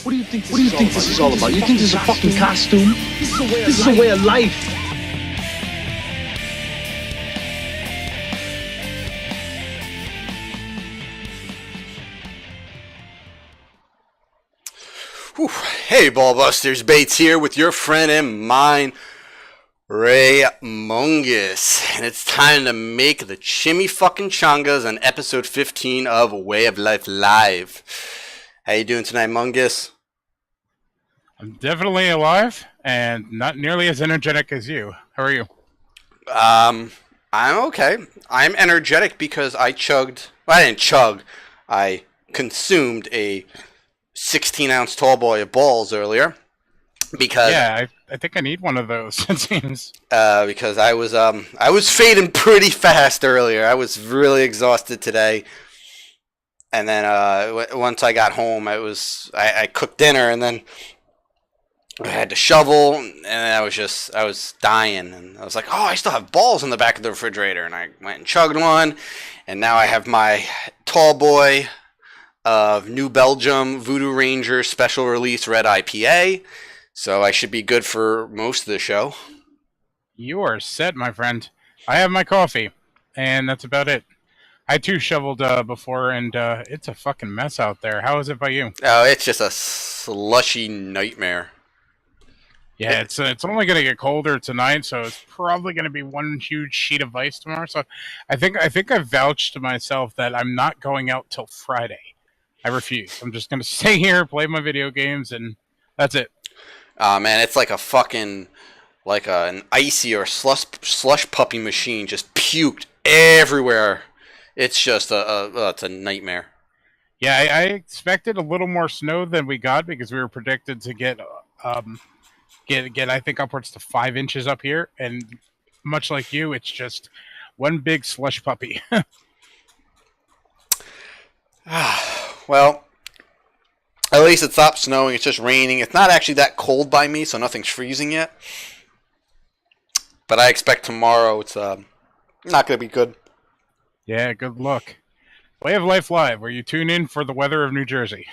What do you think this is all about? You think this is a fucking costume? This is a way of life. Whew. Hey, BALLBUSTERS, Bates here with your friend and mine, Ray Mungus, and it's time to make the chimmy fucking chongas on episode 15 of Way of Life Live. How you doing tonight, Mungus? I'm definitely alive and not nearly as energetic as you. How are you? I'm okay. I'm energetic because I chugged. Well, I didn't chug. I consumed a 16-ounce tall boy of balls earlier. Because yeah, I think I need one of those. It seems. Because I was fading pretty fast earlier. I was really exhausted today. And then once I got home, I cooked dinner, and then I had to shovel, and I was dying, and I was like, oh, I still have balls in the back of the refrigerator, and I went and chugged one, and now I have my tall boy of New Belgium Voodoo Ranger Special Release Red IPA, so I should be good for most of the show. You are set, my friend. I have my coffee, and that's about it. I too shoveled before, and it's a fucking mess out there. How is it by you? Oh, it's just a slushy nightmare. Yeah, it's only going to get colder tonight, so it's probably going to be one huge sheet of ice tomorrow. So I think I've vouched to myself that I'm not going out till Friday. I refuse. I'm just going to stay here, play my video games, and that's it. Man, it's like a fucking, an icy or slush puppy machine just puked everywhere. It's just it's a nightmare. Yeah, I expected a little more snow than we got because we were predicted to get I think upwards to 5 inches up here, and much like you, it's just one big slush puppy. Well, at least it stopped snowing. It's just raining. It's not actually that cold by me, so nothing's freezing yet. But I expect tomorrow it's not going to be good. Yeah, good luck. Way of Life Live, where you tune in for the weather of New Jersey.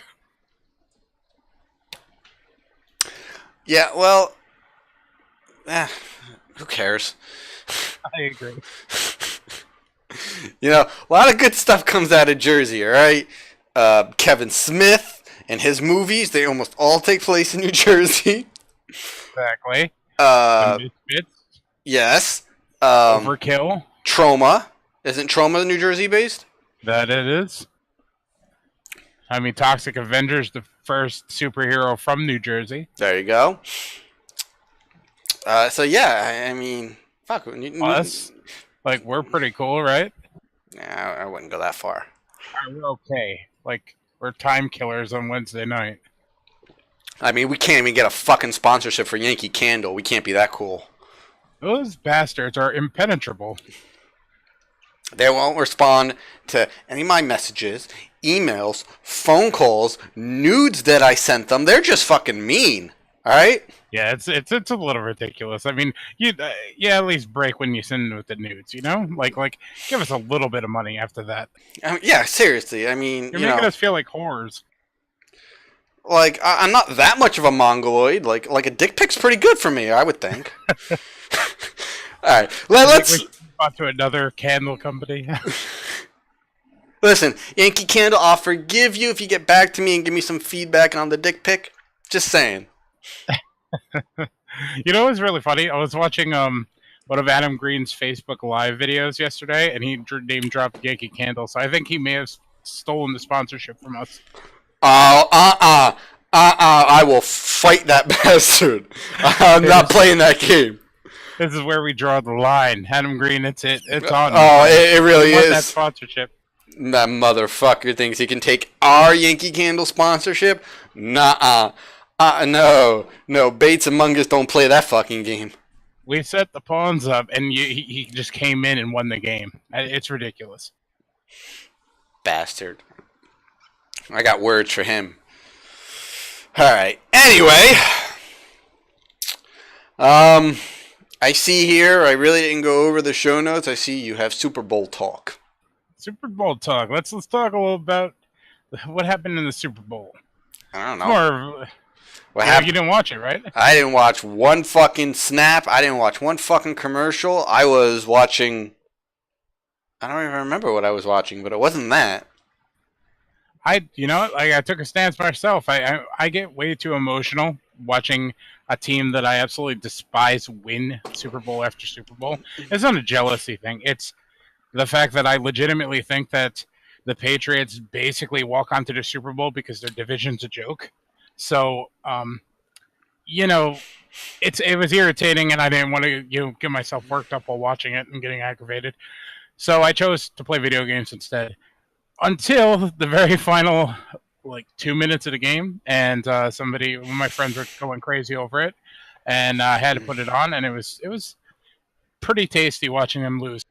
Yeah, well, who cares? I agree. You know, a lot of good stuff comes out of Jersey, all right? Kevin Smith and his movies, they almost all take place in New Jersey. Exactly. Yes. Overkill. Trauma. Isn't Trauma New Jersey based? That it is. I mean, Toxic Avenger's the first superhero from New Jersey. There you go. So yeah, I mean, fuck. Us, like, we're pretty cool, right? Yeah, I wouldn't go that far. We're okay. Like, we're time killers on Wednesday night. I mean, we can't even get a fucking sponsorship for Yankee Candle. We can't be that cool. Those bastards are impenetrable. They won't respond to any of my messages, emails, phone calls, nudes that I sent them. They're just fucking mean. All right? Yeah, it's a little ridiculous. I mean, you at least break when you send with the nudes, you know? Like give us a little bit of money after that. Yeah, seriously. I mean, you're making us feel like whores. Like, I'm not that much of a mongoloid. Like a dick pic's pretty good for me, I would think. All right, let's to another candle company. Listen, Yankee Candle, I'll forgive you if you get back to me and give me some feedback on the dick pic. Just saying. You know what's really funny? I was watching one of Adam Green's Facebook Live videos yesterday, and he name dropped Yankee Candle, so I think he may have stolen the sponsorship from us. I will fight that bastard. I'm not playing that game. This is where we draw the line. Adam Green, it's on. Oh, it really is. That sponsorship. That motherfucker thinks he can take our Yankee Candle sponsorship? Nuh-uh. No. Bates and Mungus don't play that fucking game. We set the pawns up, and he just came in and won the game. It's ridiculous. Bastard. I got words for him. Alright. Anyway. I see here, I really didn't go over the show notes. I see you have Super Bowl talk. Super Bowl talk. Let's talk a little about what happened in the Super Bowl. I don't It's know. more. What You happened? didn't watch it, right? I didn't watch one fucking snap. I didn't watch one fucking commercial. I was watching. I don't even remember what I was watching, but it wasn't that. I took a stance myself. I get way too emotional watching a team that I absolutely despise win Super Bowl after Super Bowl. It's not a jealousy thing. It's the fact that I legitimately think that the Patriots basically walk onto the Super Bowl because their division's a joke. So, it was irritating, and I didn't want to get myself worked up while watching it and getting aggravated. So I chose to play video games instead. Until the very final, 2 minutes of the game, and one of my friends were going crazy over it, and I had to put it on, and it was pretty tasty watching them lose.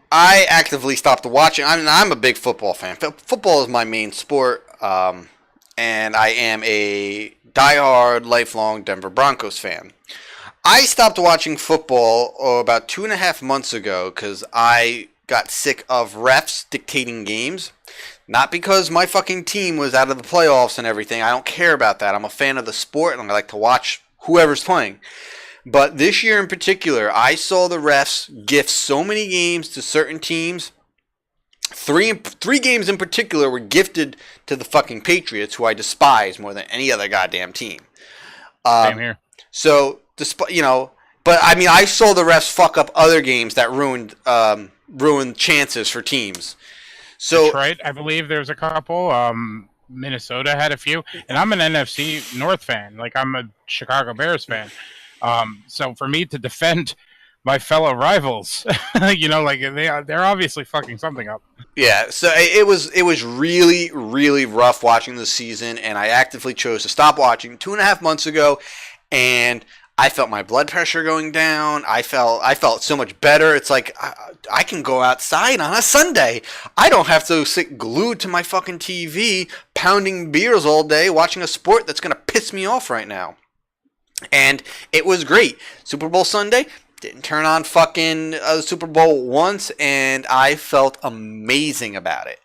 I actively stopped watching. I'm a big football fan. Football is my main sport, and I am a diehard, lifelong Denver Broncos fan. I stopped watching football about 2.5 months ago because I got sick of refs dictating games. Not because my fucking team was out of the playoffs and everything. I don't care about that. I'm a fan of the sport, and I like to watch whoever's playing. But this year in particular, I saw the refs gift so many games to certain teams. Three games in particular were gifted to the fucking Patriots, who I despise more than any other goddamn team. Same here. So, but I mean, I saw the refs fuck up other games that ruined chances for teams. So Detroit, I believe there's a couple. Minnesota had a few, and I'm an NFC North fan. I'm a Chicago Bears fan. So for me to defend my fellow rivals, they're obviously fucking something up. Yeah, so it was really, really rough watching this season, and I actively chose to stop watching 2.5 months ago, and I felt my blood pressure going down. I felt so much better. It's like I can go outside on a Sunday. I don't have to sit glued to my fucking TV, pounding beers all day, watching a sport that's gonna piss me off right now. And it was great. Super Bowl Sunday, didn't turn on fucking Super Bowl once, and I felt amazing about it.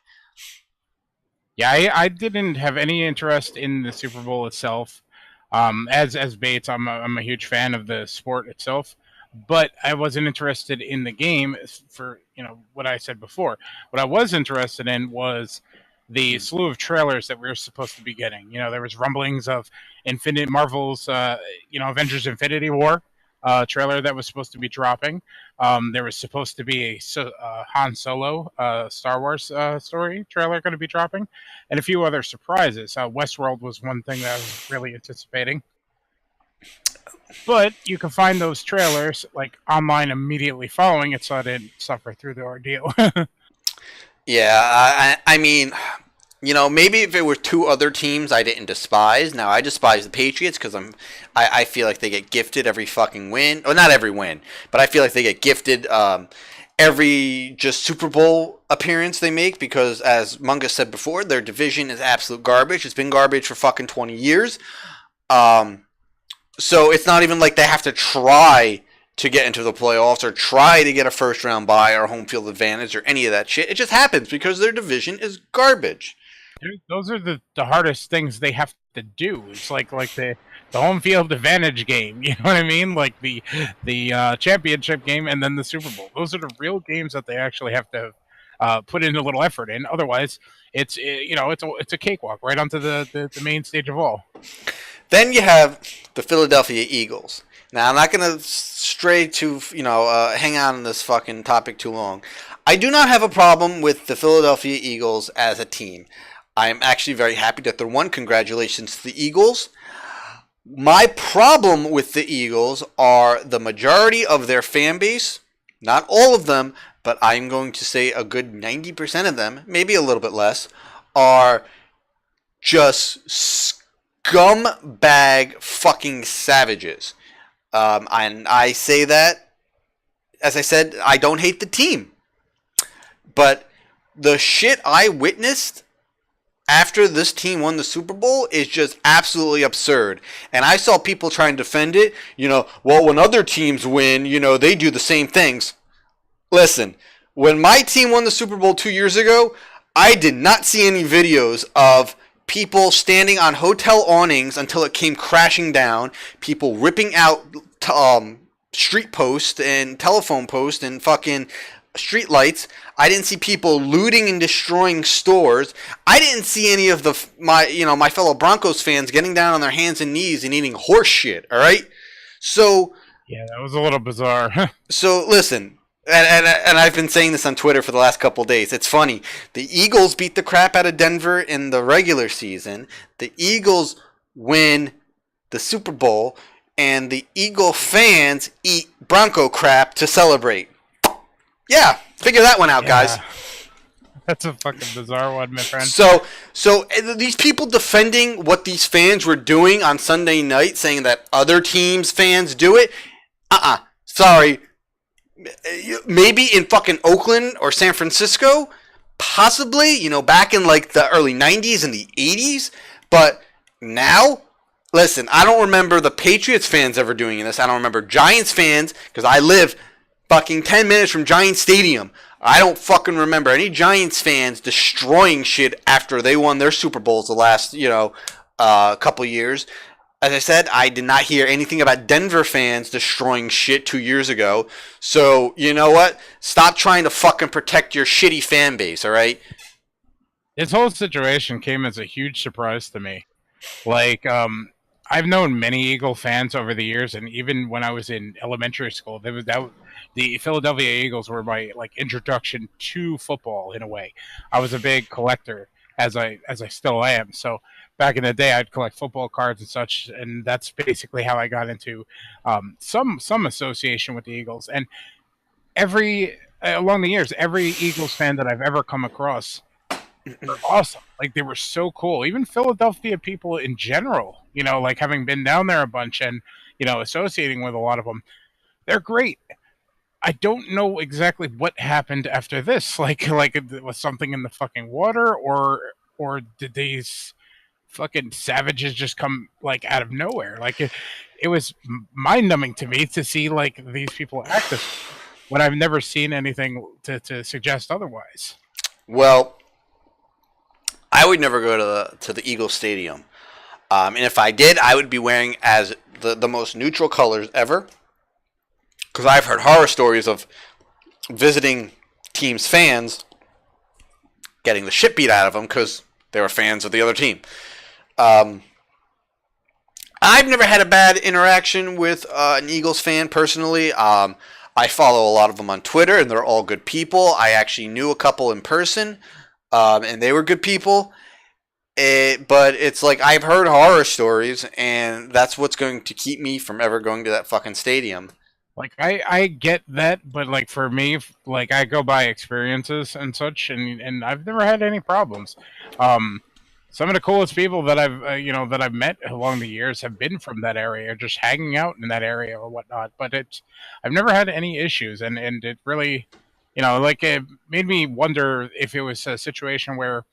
Yeah, I didn't have any interest in the Super Bowl itself. As Bates, I'm a huge fan of the sport itself, but I wasn't interested in the game for what I said before. What I was interested in was the slew of trailers that we were supposed to be getting. There was rumblings of Marvel's Avengers Infinity War trailer that was supposed to be dropping. There was supposed to be a Han Solo Star Wars story trailer going to be dropping, and a few other surprises. Westworld was one thing that I was really anticipating. But you can find those trailers online immediately following it, so I didn't suffer through the ordeal. Yeah, I mean, maybe if it were two other teams I didn't despise. Now, I despise the Patriots because I feel like they get gifted every fucking win. Well, not every win, but I feel like they get gifted every just Super Bowl appearance they make because, as Mungus said before, their division is absolute garbage. It's been garbage for fucking 20 years. So it's not even like they have to try to get into the playoffs or try to get a first round bye or home field advantage or any of that shit. It just happens because their division is garbage. Those are the hardest things they have to do. It's like the home field advantage game. You know what I mean? Like the championship game and then the Super Bowl. Those are the real games that they actually have to put in a little effort in. Otherwise, it's a cakewalk right onto the main stage of all. Then you have the Philadelphia Eagles. Now, I'm not going to stray to, hang on this fucking topic too long. I do not have a problem with the Philadelphia Eagles as a team. I'm actually very happy that they're won. Congratulations to the Eagles. My problem with the Eagles are the majority of their fan base, not all of them, but I'm going to say a good 90% of them, maybe a little bit less, are just scumbag fucking savages. And I say that, as I said, I don't hate the team. But the shit I witnessed after this team won the Super Bowl is just absolutely absurd. And I saw people trying to defend it. Well, when other teams win, they do the same things. Listen, when my team won the Super Bowl 2 years ago, I did not see any videos of people standing on hotel awnings until it came crashing down, people ripping out street posts and telephone posts and fucking street lights. I didn't see people looting and destroying stores. I didn't see any of my fellow Broncos fans getting down on their hands and knees and eating horse shit, all right? So yeah, that was a little bizarre. So listen, and I've been saying this on Twitter for the last couple of days. It's funny. The Eagles beat the crap out of Denver in the regular season. The Eagles win the Super Bowl, and the Eagle fans eat Bronco crap to celebrate. Yeah, figure that one out, guys. That's a fucking bizarre one, my friend. So these people defending what these fans were doing on Sunday night, saying that other teams' fans do it. Sorry. Maybe in fucking Oakland or San Francisco, possibly, back in like the early 90s and the 80s. But now, listen, I don't remember the Patriots fans ever doing this. I don't remember Giants fans, because I live fucking 10 minutes from Giants Stadium. I don't fucking remember any Giants fans destroying shit after they won their Super Bowls the last, couple years. As I said, I did not hear anything about Denver fans destroying shit 2 years ago. So, you know what? Stop trying to fucking protect your shitty fan base, all right? This whole situation came as a huge surprise to me. Like, I've known many Eagle fans over the years, and even when I was in elementary school, the Philadelphia Eagles were my introduction to football in a way. I was a big collector, as I still am. So back in the day, I'd collect football cards and such, and that's basically how I got into some association with the Eagles. And along the years, every Eagles fan that I've ever come across, they're awesome. Like, they were so cool. Even Philadelphia people in general, having been down there a bunch and associating with a lot of them, they're great. I don't know exactly what happened after this. Like was something in the fucking water, or did these fucking savages just come out of nowhere? It was mind-numbing to me to see these people act this when I've never seen anything to suggest otherwise. Well, I would never go to the Eagles Stadium, and if I did, I would be wearing as the most neutral colors ever. Because I've heard horror stories of visiting teams' fans getting the shit beat out of them because they were fans of the other team. I've never had a bad interaction with an Eagles fan personally. I follow a lot of them on Twitter, and they're all good people. I actually knew a couple in person, and they were good people. But it's I've heard horror stories, and that's what's going to keep me from ever going to that fucking stadium. I get that, but for me, I go by experiences and such, and I've never had any problems. Some of the coolest people that I've met along the years have been from that area, just hanging out in that area or whatnot. But I've never had any issues, and it really, it made me wonder if it was a situation where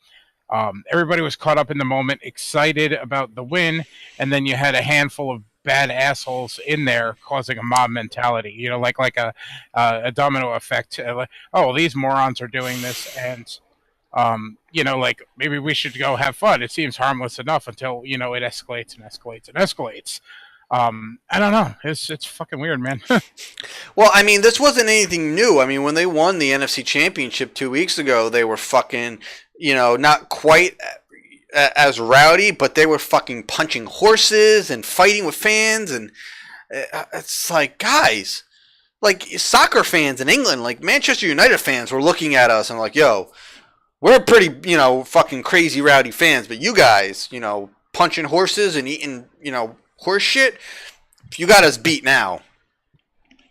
everybody was caught up in the moment, excited about the win, and then you had a handful of bad assholes in there causing a mob mentality, like a domino effect. These morons are doing this, and maybe we should go have fun. It seems harmless enough until it escalates and escalates and escalates. I don't know. It's fucking weird, man. Well, I mean, this wasn't anything new. I mean, when they won the NFC Championship 2 weeks ago, they were fucking, not quite as rowdy, but they were fucking punching horses and fighting with fans, and it's guys, soccer fans in England, Manchester United fans were looking at us and yo, we're pretty, fucking crazy rowdy fans, but you guys, punching horses and eating, horse shit, you got us beat now.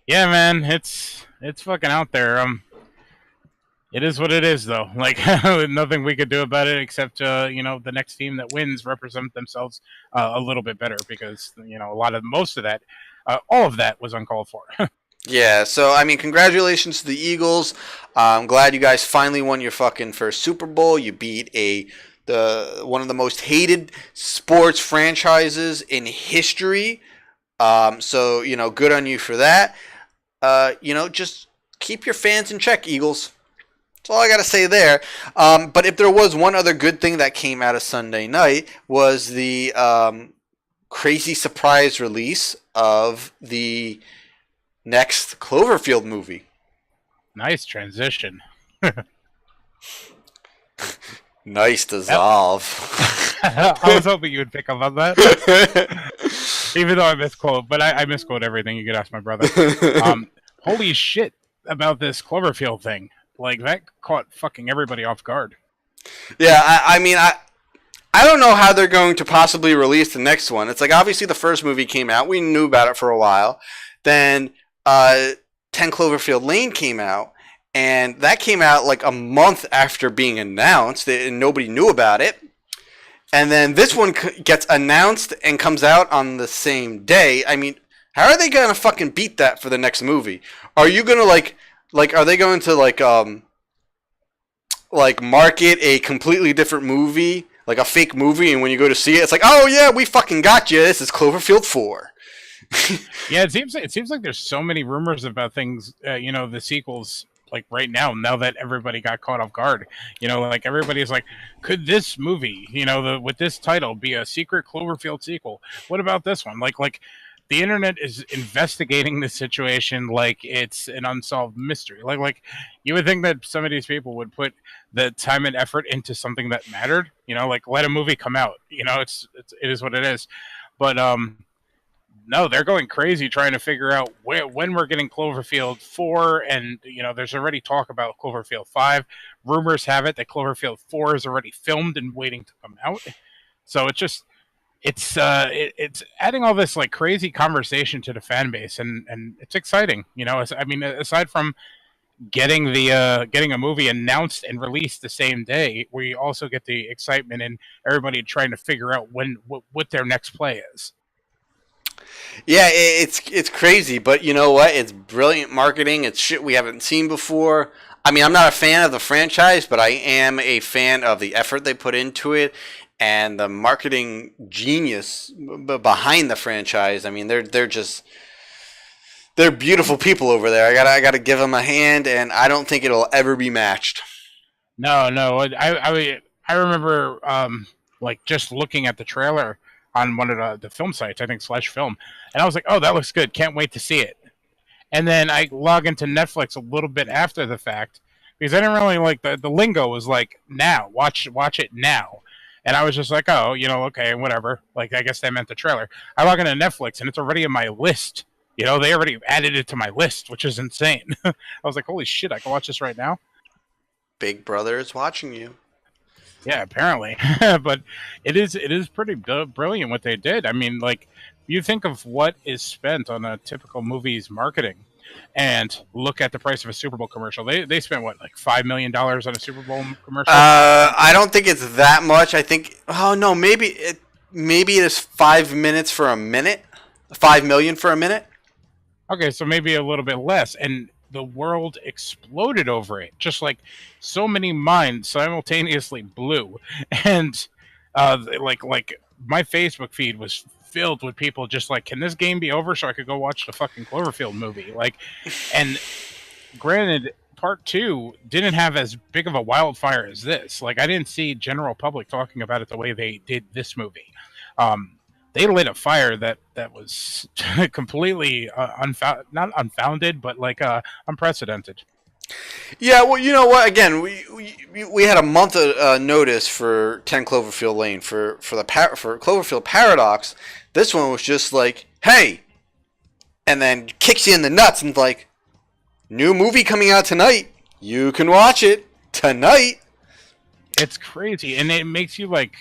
Yeah, man, it's fucking out there. It is what it is, though. Nothing we could do about it except, the next team that wins represent themselves a little bit better, because, most of that, all of that was uncalled for. Yeah, so, I mean, congratulations to the Eagles. I'm glad you guys finally won your fucking first Super Bowl. You beat one of the most hated sports franchises in history. So, good on you for that. Just keep your fans in check, Eagles. That's all I got to say there. But if there was one other good thing that came out of Sunday night was the crazy surprise release of the next Cloverfield movie. Nice transition. Nice dissolve. I was hoping you would pick up on that. Even though I misquote, but I misquote everything. You could ask my brother. Holy shit about this Cloverfield thing. Like, that caught fucking everybody off guard. Yeah, I mean, I don't know how they're going to possibly release the next one. It's like, obviously the first movie came out. We knew about it for a while. Then 10 Cloverfield Lane came out. And that came out like a month after being announced. And nobody knew about it. And then this one gets announced and comes out on the same day. I mean, how are they going to fucking beat that for the next movie? Are you going to like, are they going to like market a completely different movie, like a fake movie, and when you go to see it, it's like, oh yeah, we fucking got you. This is Cloverfield 4. Yeah, it seems like there's so many rumors about things. The sequels, like right now that everybody got caught off guard. Like everybody's like, could this movie, with this title, be a secret Cloverfield sequel? What about this one? Like. The internet is investigating the situation like it's an unsolved mystery. Like you would think that some of these people would put the time and effort into something that mattered. Like let a movie come out. It is what it is. But no, they're going crazy trying to figure out when we're getting Cloverfield 4, and there's already talk about Cloverfield 5. Rumors have it that Cloverfield 4 is already filmed and waiting to come out. So it's adding all this like crazy conversation to the fan base, and it's exciting. I mean, aside from getting a movie announced and released the same day, we also get the excitement and everybody trying to figure out what their next play is. Yeah, it's crazy, but you know what? It's brilliant marketing. It's shit we haven't seen before. I mean, I'm not a fan of the franchise, but I am a fan of the effort they put into it and the marketing genius behind the franchise. I mean, they're beautiful people over there. I gotta give them a hand, and I don't think it'll ever be matched. No, I remember like just looking at the trailer on one of the film sites, I think /film, and I was like, oh, that looks good. Can't wait to see it. And then I log into Netflix a little bit after the fact because I didn't really like the lingo was like now, watch it now. And I was just like, oh, okay, whatever. Like, I guess they meant the trailer. I log into Netflix, and it's already in my list. They already added it to my list, which is insane. I was like, holy shit, I can watch this right now? Big Brother is watching you. Yeah, apparently. But it is pretty brilliant what they did. I mean, like, you think of what is spent on a typical movie's marketing, and look at the price of a Super Bowl commercial. They spent what, like $5 million on a Super Bowl commercial? I don't think it's that much. I think maybe it is 5 minutes for a minute. 5 million for a minute. Okay, so maybe a little bit less, and the world exploded over it. Just like so many minds simultaneously blew, and like my Facebook feed was filled with people just like, can this game be over so I could go watch the fucking Cloverfield movie? Like, and granted, part 2 didn't have as big of a wildfire as this. Like, I didn't see general public talking about it the way they did this movie. They lit a fire that was completely not unfounded, but like unprecedented. Yeah, well, you know what? Again, we had a month of notice for 10 Cloverfield Lane for Cloverfield Paradox. This one was just like, hey, and then kicks you in the nuts and like, new movie coming out tonight. You can watch it tonight. It's crazy, and it makes you like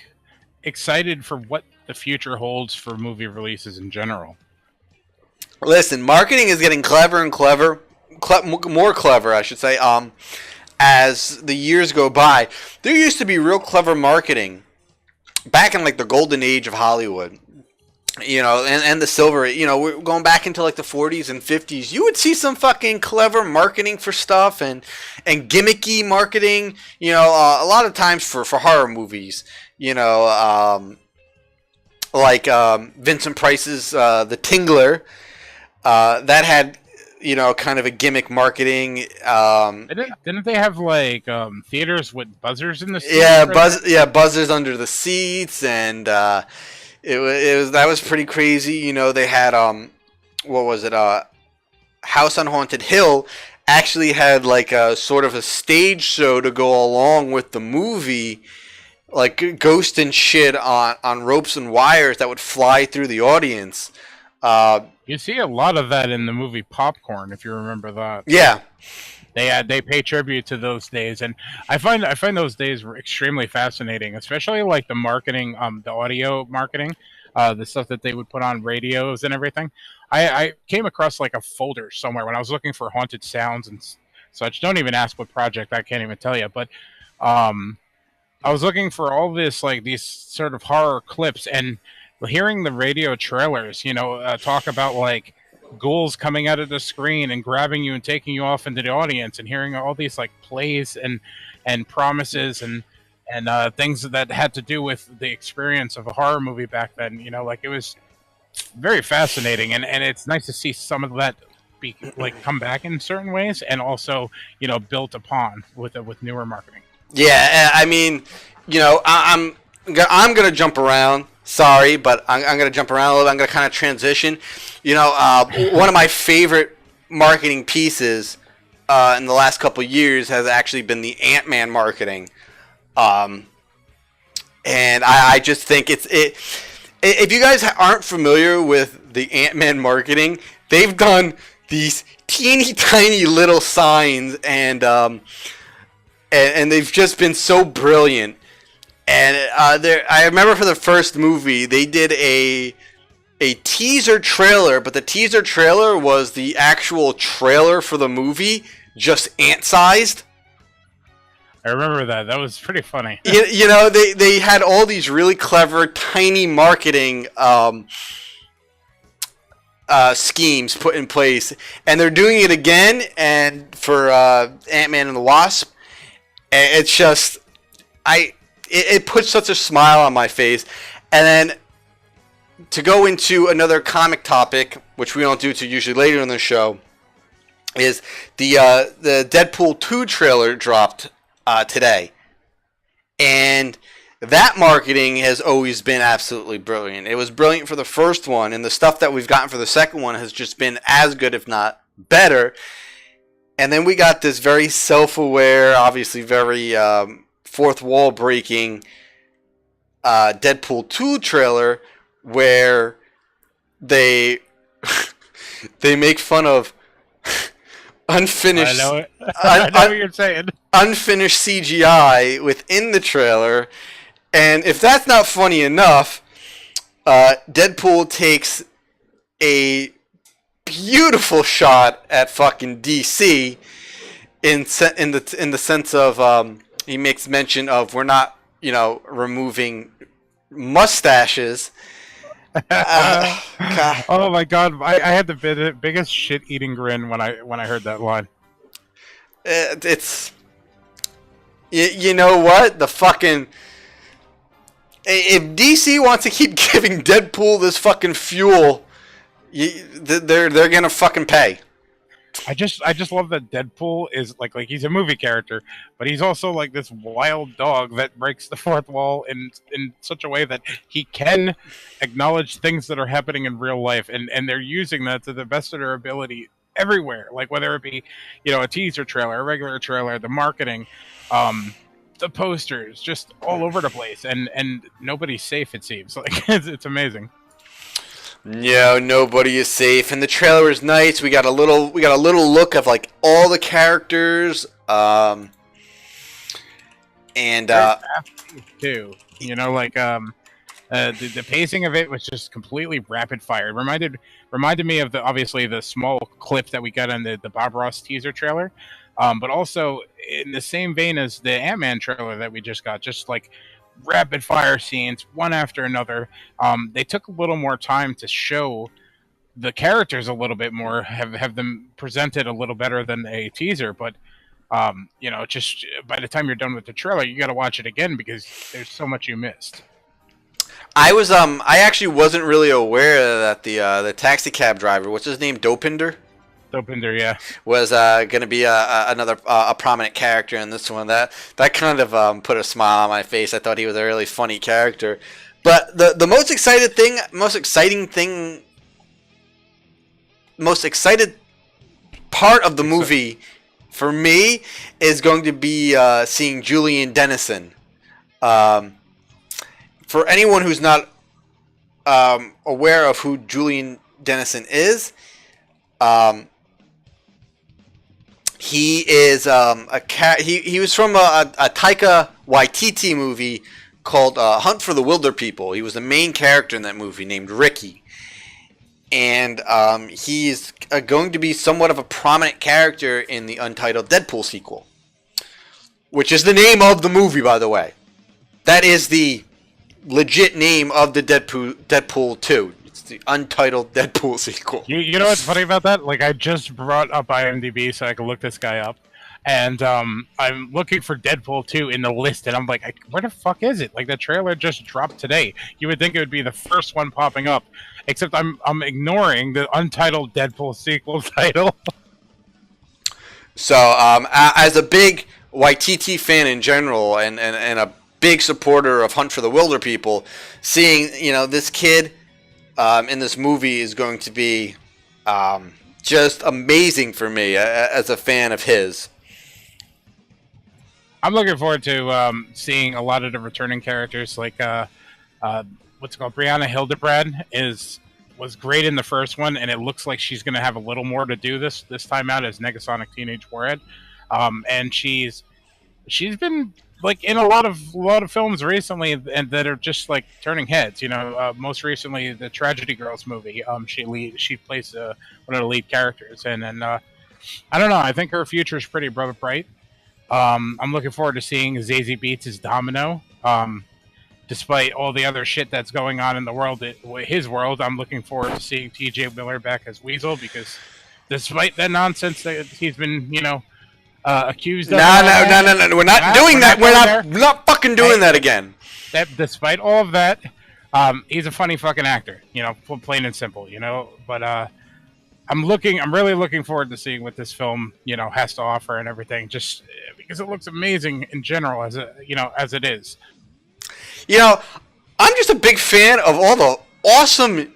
excited for what the future holds for movie releases in general. Listen, marketing is getting clever and clever. More clever, I should say, as the years go by. There used to be real clever marketing back in like the golden age of Hollywood, and the silver, we're going back into like the 40s and 50s. You would see some fucking clever marketing for stuff and gimmicky marketing, a lot of times for horror movies, like Vincent Price's The Tingler, that had you know, kind of a gimmick marketing. Didn't they have like theaters with buzzers in the seats? Yeah, buzzers under the seats, and it was that was pretty crazy. You know, they had what was it? House on Haunted Hill actually had like a sort of a stage show to go along with the movie, like ghost and shit on ropes and wires that would fly through the audience. You see a lot of that in the movie Popcorn, if you remember that. Yeah, they pay tribute to those days, and I find those days extremely fascinating, especially like the marketing, the audio marketing, the stuff that they would put on radios and everything. I came across like a folder somewhere when I was looking for haunted sounds and such. Don't even ask what project, I can't even tell you, but I was looking for all this, like these sort of horror clips, and hearing the radio trailers, you know, talk about like ghouls coming out of the screen and grabbing you and taking you off into the audience, and hearing all these like plays and promises and things that had to do with the experience of a horror movie back then. You know, like it was very fascinating, and it's nice to see some of that be like come back in certain ways, and also, you know, built upon with newer marketing. Yeah, I mean, you know, I'm gonna jump around. Sorry, but I'm gonna jump around a little bit. I'm gonna kind of transition. You know, one of my favorite marketing pieces in the last couple of years has actually been the Ant-Man marketing, and I just think it. If you guys aren't familiar with the Ant-Man marketing, they've done these teeny tiny little signs, and they've just been so brilliant. And I remember for the first movie, they did a teaser trailer, but the teaser trailer was the actual trailer for the movie, just ant-sized. I remember that. That was pretty funny. You know, they had all these really clever, tiny marketing schemes put in place, and they're doing it again, and for Ant-Man and the Wasp, and it's just, it puts such a smile on my face. And then to go into another comic topic, which we don't do till usually later in the show, is the Deadpool 2 trailer dropped today, and that marketing has always been absolutely brilliant. It was brilliant for the first one, and the stuff that we've gotten for the second one has just been as good, if not better. And then we got this very self-aware, obviously very fourth wall breaking Deadpool 2 trailer, where they they make fun of unfinished. I know it. I know what you're saying. Unfinished CGI within the trailer, and if that's not funny enough, Deadpool takes a beautiful shot at fucking DC in the sense of he makes mention of, we're not, you know, removing mustaches. Oh my god, I had the biggest shit-eating grin when I heard that line. It's you know what, the fucking, if DC wants to keep giving Deadpool this fucking fuel, they're gonna fucking pay. I just love that Deadpool is like he's a movie character, but he's also like this wild dog that breaks the fourth wall in such a way that he can acknowledge things that are happening in real life, and they're using that to the best of their ability everywhere. Like whether it be, you know, a teaser trailer, a regular trailer, the marketing, the posters, just all over the place, and nobody's safe, it seems. Like it's amazing. No, nobody is safe, and the trailer is nice. We got a little look of like all the characters, and too. You know, like the pacing of it was just completely rapid fire. It reminded me of obviously the small clip that we got on the Bob Ross teaser trailer, but also in the same vein as the Ant-Man trailer that we just got, just like rapid fire scenes one after another. They took a little more time to show the characters a little bit more, have them presented a little better than a teaser, but you know, just by the time you're done with the trailer, you got to watch it again because there's so much you missed. I actually wasn't really aware that the taxi cab driver, what's his name, Dopinder? Dopinder, yeah. was going to be another prominent character in this one. That kind of put a smile on my face. I thought he was a really funny character. But the most excited part of the movie for me is going to be seeing Julian Dennison. For anyone who's not aware of who Julian Dennison is, he is he was from a Taika Waititi movie called Hunt for the Wilder People. He was the main character in that movie, named Ricky, and he's going to be somewhat of a prominent character in the untitled Deadpool sequel, which is the name of the movie, by the way. That is the legit name of the Deadpool 2. It's the untitled Deadpool sequel. You know what's funny about that? Like, I just brought up IMDb so I could look this guy up. And I'm looking for Deadpool 2 in the list, and I'm like, where the fuck is it? Like, the trailer just dropped today. You would think it would be the first one popping up. Except I'm ignoring the untitled Deadpool sequel title. So, as a big Waititi fan in general, and a big supporter of Hunt for the Wilder People, seeing this kid in this movie is going to be just amazing for me as a fan of his. I'm looking forward to seeing a lot of the returning characters, like what's it called? Brianna Hildebrand was great in the first one, and it looks like she's going to have a little more to do this time out as Negasonic Teenage Warhead. And she's been like in a lot of films recently, and that are just like turning heads. Most recently the Tragedy Girls movie. She plays one of the lead characters, and I don't know. I think her future is pretty bright. I'm looking forward to seeing Zazie Beetz as Domino. Despite all the other shit that's going on in the world, his world, I'm looking forward to seeing T.J. Miller back as Weasel, because despite that nonsense that he's been, accused of. No. We're not doing that. We're not fucking doing that again. Despite all of that, he's a funny fucking actor, plain and simple, But I'm really looking forward to seeing what this film, has to offer and everything, just because it looks amazing in general as it is. I'm just a big fan of all the awesome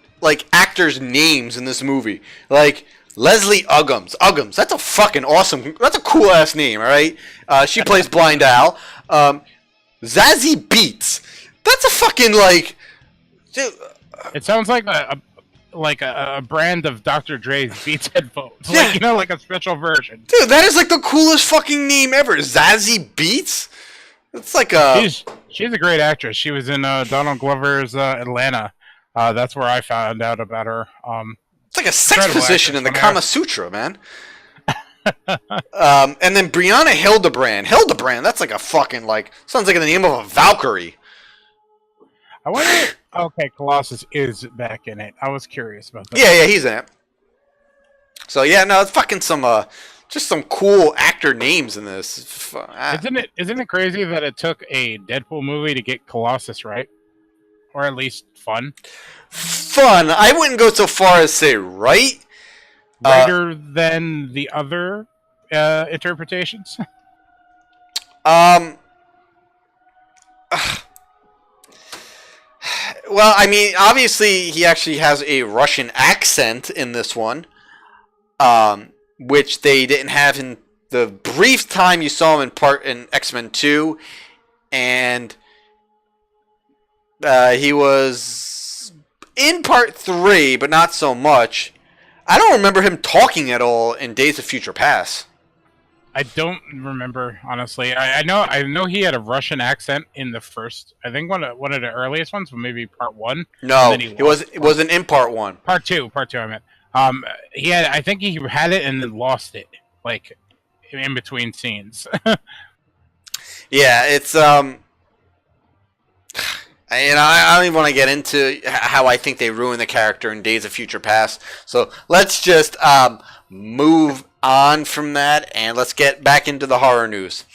actors' names in this movie. Like Leslie Uggams. That's a fucking awesome. That's a cool ass name. All right. She plays Blind Al. Zazie Beetz. That's a fucking dude. It sounds like a brand of Dr. Dre's Beats headphones. Yeah. Like a special version. Dude, that is like the coolest fucking name ever. Zazie Beetz. It's like a. She's a great actress. She was in Donald Glover's Atlanta. That's where I found out about her. It's like a sex position in the Kama Sutra, man. And then Brianna Hildebrand. That's like a fucking sounds like the name of a Valkyrie. I wonder. Okay, Colossus is back in it. I was curious about that. Yeah, he's in it. So yeah, no, it's fucking just some cool actor names in this. Isn't it crazy that it took a Deadpool movie to get Colossus right, or at least fun? Fun. I wouldn't go so far as say right. Righter than the other interpretations. Well, I mean, obviously he actually has a Russian accent in this one. Which they didn't have in the brief time you saw him in X-Men 2, and he was in Part 3, but not so much. I don't remember him talking at all in Days of Future Past. I don't remember, honestly. I know he had a Russian accent in the first. I think one of the earliest ones, but maybe Part 1. No, it wasn't in Part 1. Part 2, I meant. I think he had it and then lost it, in between scenes. Yeah, it's I don't even want to get into how I think they ruined the character in Days of Future Past. So let's just move on from that, and let's get back into the horror news.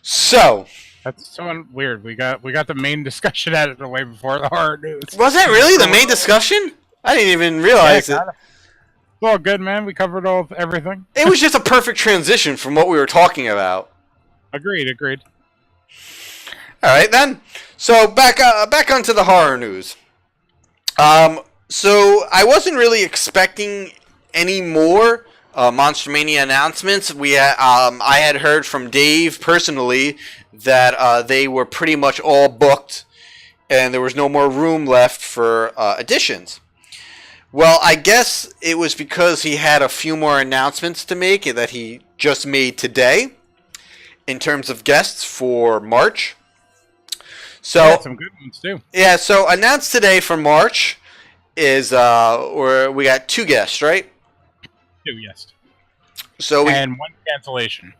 So that's so weird. We got the main discussion out of the way before the horror news. Was that really the main discussion? I didn't even realize it. all good, man. We covered everything. It was just a perfect transition from what we were talking about. Agreed. All right, then. So back onto the horror news. So I wasn't really expecting any more Monster Mania announcements. I had heard from Dave personally that they were pretty much all booked, and there was no more room left for additions. Well, I guess it was because he had a few more announcements to make that he just made today in terms of guests for March. So Yeah, some good ones too. yeah, so announced today for March is where we got 2 guests, right? 2, yes. So And 1 cancellation.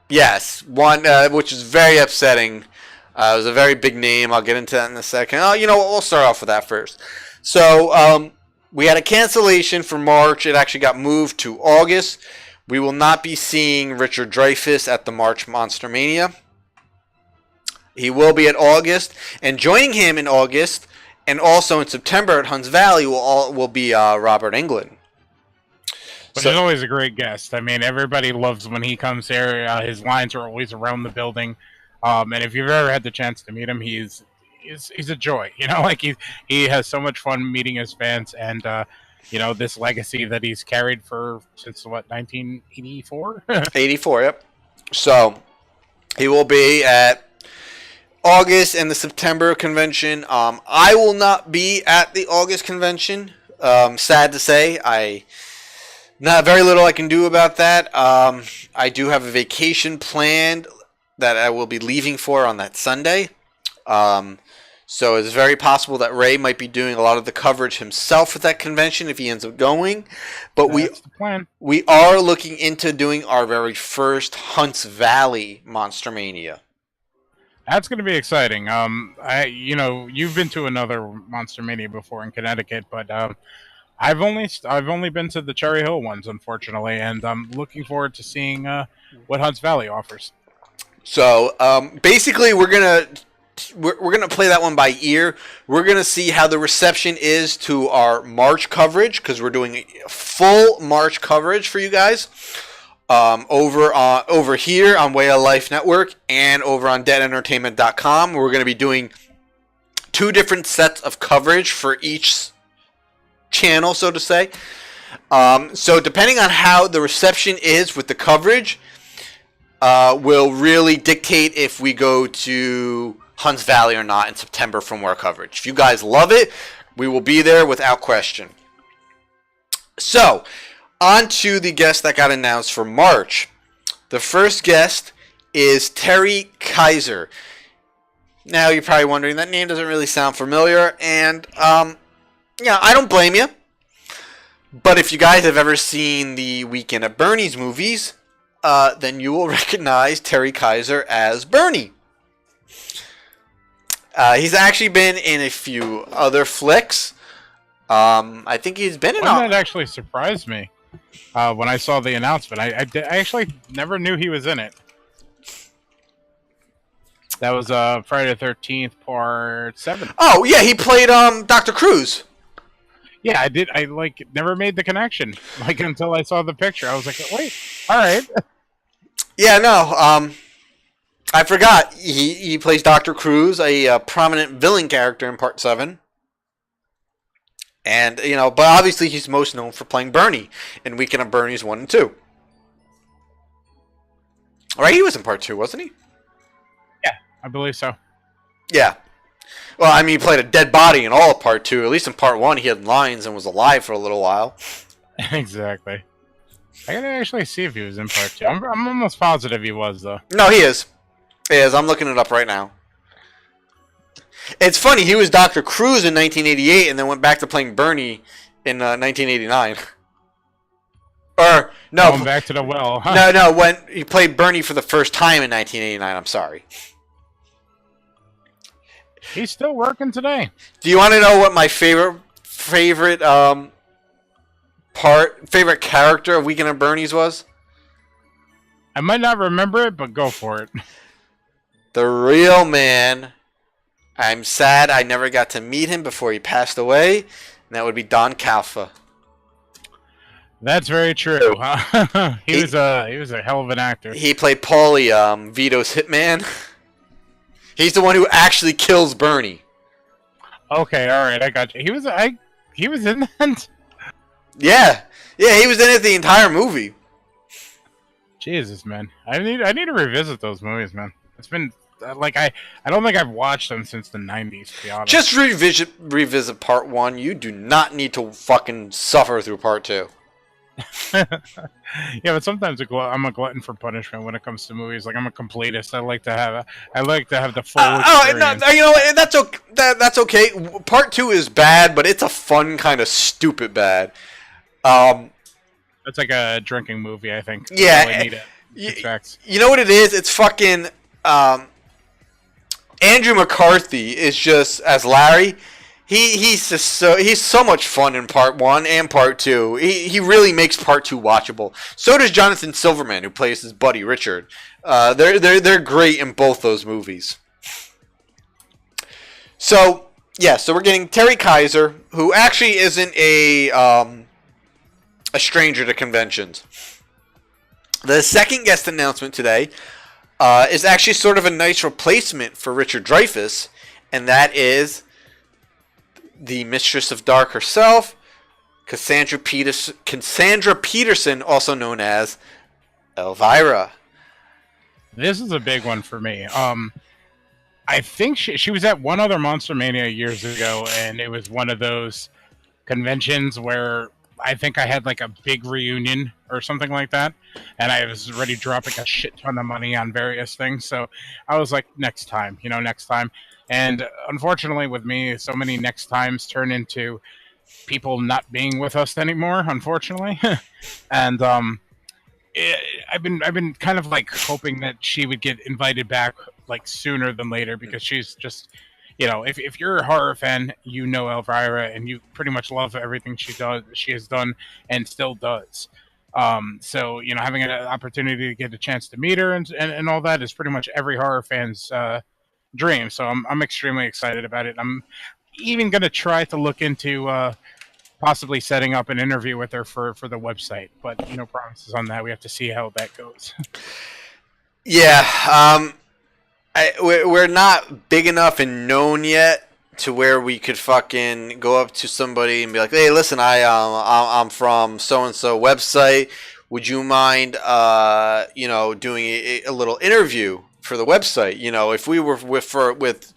yes, one which is very upsetting. It was a very big name. I'll get into that in a second. Oh, you know what? We'll start off with that first. So we had a cancellation for March. It actually got moved to August. We will not be seeing Richard Dreyfuss at the March Monster Mania. He will be at August, and joining him in August, and also in September at Hunts Valley will be Robert Englund. But he's always a great guest. I mean, everybody loves when he comes here. His lines are always around the building. And if you've ever had the chance to meet him, he's a joy. You know, like he has so much fun meeting his fans, and you know, this legacy that he's carried since 1984. 84, yep. So he will be at August and the September convention. I will not be at the August convention. Sad to say, not very little I can do about that. I do have a vacation planned that I will be leaving for on that Sunday. So it's very possible that Ray might be doing a lot of the coverage himself at that convention if he ends up going. But That's the plan. we are looking into doing our very first Hunts Valley Monster Mania. That's going to be exciting. You've been to another Monster Mania before in Connecticut, but I've only been to the Cherry Hill ones, unfortunately, and I'm looking forward to seeing what Hunts Valley offers. So basically, we're gonna play that one by ear. We're gonna see how the reception is to our March coverage, because we're doing full March coverage for you guys over here on Way of Life Network and over on DeadEntertainment.com. We're gonna be doing 2 different sets of coverage for each channel, so to say. So depending on how the reception is with the coverage, will really dictate if we go to Hunts Valley or not in September for more coverage. If you guys love it, we will be there without question. So, on to the guest that got announced for March. The first guest is Terry Kaiser. Now, you're probably wondering, that name doesn't really sound familiar, and, yeah, I don't blame you. But if you guys have ever seen the Weekend at Bernie's movies, then you will recognize Terry Kaiser as Bernie. He's actually been in a few other flicks. I think he's been in. That actually surprised me when I saw the announcement. I actually never knew he was in it. That was Friday the 13th, Part 7. Oh yeah, he played Dr. Cruz. Yeah, I did. I never made the connection until I saw the picture. I was like, wait, all right. Yeah, no. I forgot he plays Dr. Cruz, a prominent villain character in Part 7. And but obviously he's most known for playing Bernie in Weekend at Bernie's 1 and 2. All right, he was in Part 2, wasn't he? Yeah, I believe so. Yeah. Well, I mean, he played a dead body in all of Part 2. At least in Part 1, he had lines and was alive for a little while. Exactly. I gotta actually see if he was in Part 2. I'm almost positive he was, though. No, he is. He is. I'm looking it up right now. It's funny, he was Dr. Cruz in 1988 and then went back to playing Bernie in 1989. Or, no. Going back to the well. Huh? No, when he played Bernie for the first time in 1989, I'm sorry. He's still working today. Do you want to know what my favorite character of Weekend at Bernie's was? I might not remember it, but go for it. The real man. I'm sad I never got to meet him before he passed away, and that would be Don Calfa. That's very true. He was a hell of an actor. He played Paulie, Vito's hitman. He's the one who actually kills Bernie. Okay, all right, I got you. He was in that. Yeah, he was in it the entire movie. Jesus, man, I need to revisit those movies, man. It's been like I don't think I've watched them since the '90s. To be honest, Just revisit part 1. You do not need to fucking suffer through part 2. yeah, but sometimes I'm a glutton for punishment when it comes to movies. Like I'm a completist. I like to have the full experience. You know, and that's okay. Part 2 is bad, but it's a fun kind of stupid bad. It's like a drinking movie, I think. Yeah, I need it. You know what it is? It's fucking Andrew McCarthy is just as Larry. He's so much fun in part 1 and part 2. He really makes part 2 watchable. So does Jonathan Silverman, who plays his buddy Richard. They're great in both those movies. So we're getting Terry Kaiser, who actually isn't a stranger to conventions. The second guest announcement today is actually sort of a nice replacement for Richard Dreyfuss, and that is the Mistress of Dark herself, Cassandra Peterson, also known as Elvira. This is a big one for me. I think she was at one other Monster Mania years ago, and it was one of those conventions where I think I had like a big reunion or something like that, and I was already dropping a shit ton of money on various things. So I was like, next time. And unfortunately, with me, so many next times turn into people not being with us anymore. Unfortunately, and I've been kind of like hoping that she would get invited back like sooner than later, because she's just, if you're a horror fan, you know Elvira, and you pretty much love everything she has done, and still does. So having an opportunity to get a chance to meet her and all that is pretty much every horror fan's dream. So I'm extremely excited about it. I'm even going to try to look into possibly setting up an interview with her for the website, but no promises on that. We have to see how that goes. Yeah, we're not big enough and known yet to where we could fucking go up to somebody and be like, "Hey, listen, I'm from so and so website. Would you mind doing a little interview for the website?" If we were with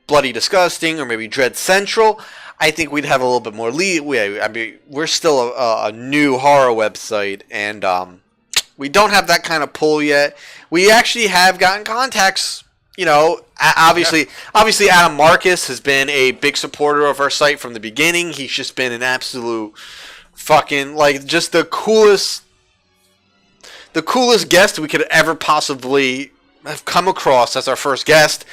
Bloody Disgusting or maybe Dread Central, I think we'd have a little bit more leeway. I mean, we're still a new horror website, and we don't have that kind of pull yet. We actually have gotten contacts. Obviously Adam Marcus has been a big supporter of our site from the beginning. He's just been an absolute fucking, like, just the coolest guest we could ever possibly have come across as our first guest.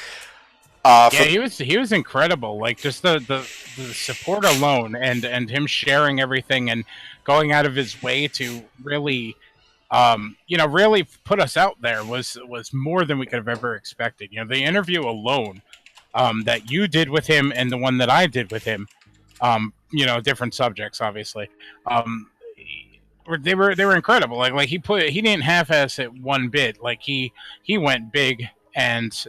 He was incredible. Like, just the support alone, and him sharing everything and going out of his way to really really put us out there was more than we could have ever expected. The interview alone that you did with him and the one that I did with him, different subjects, obviously. They were incredible. Like he didn't half-ass it one bit. Like he went big, and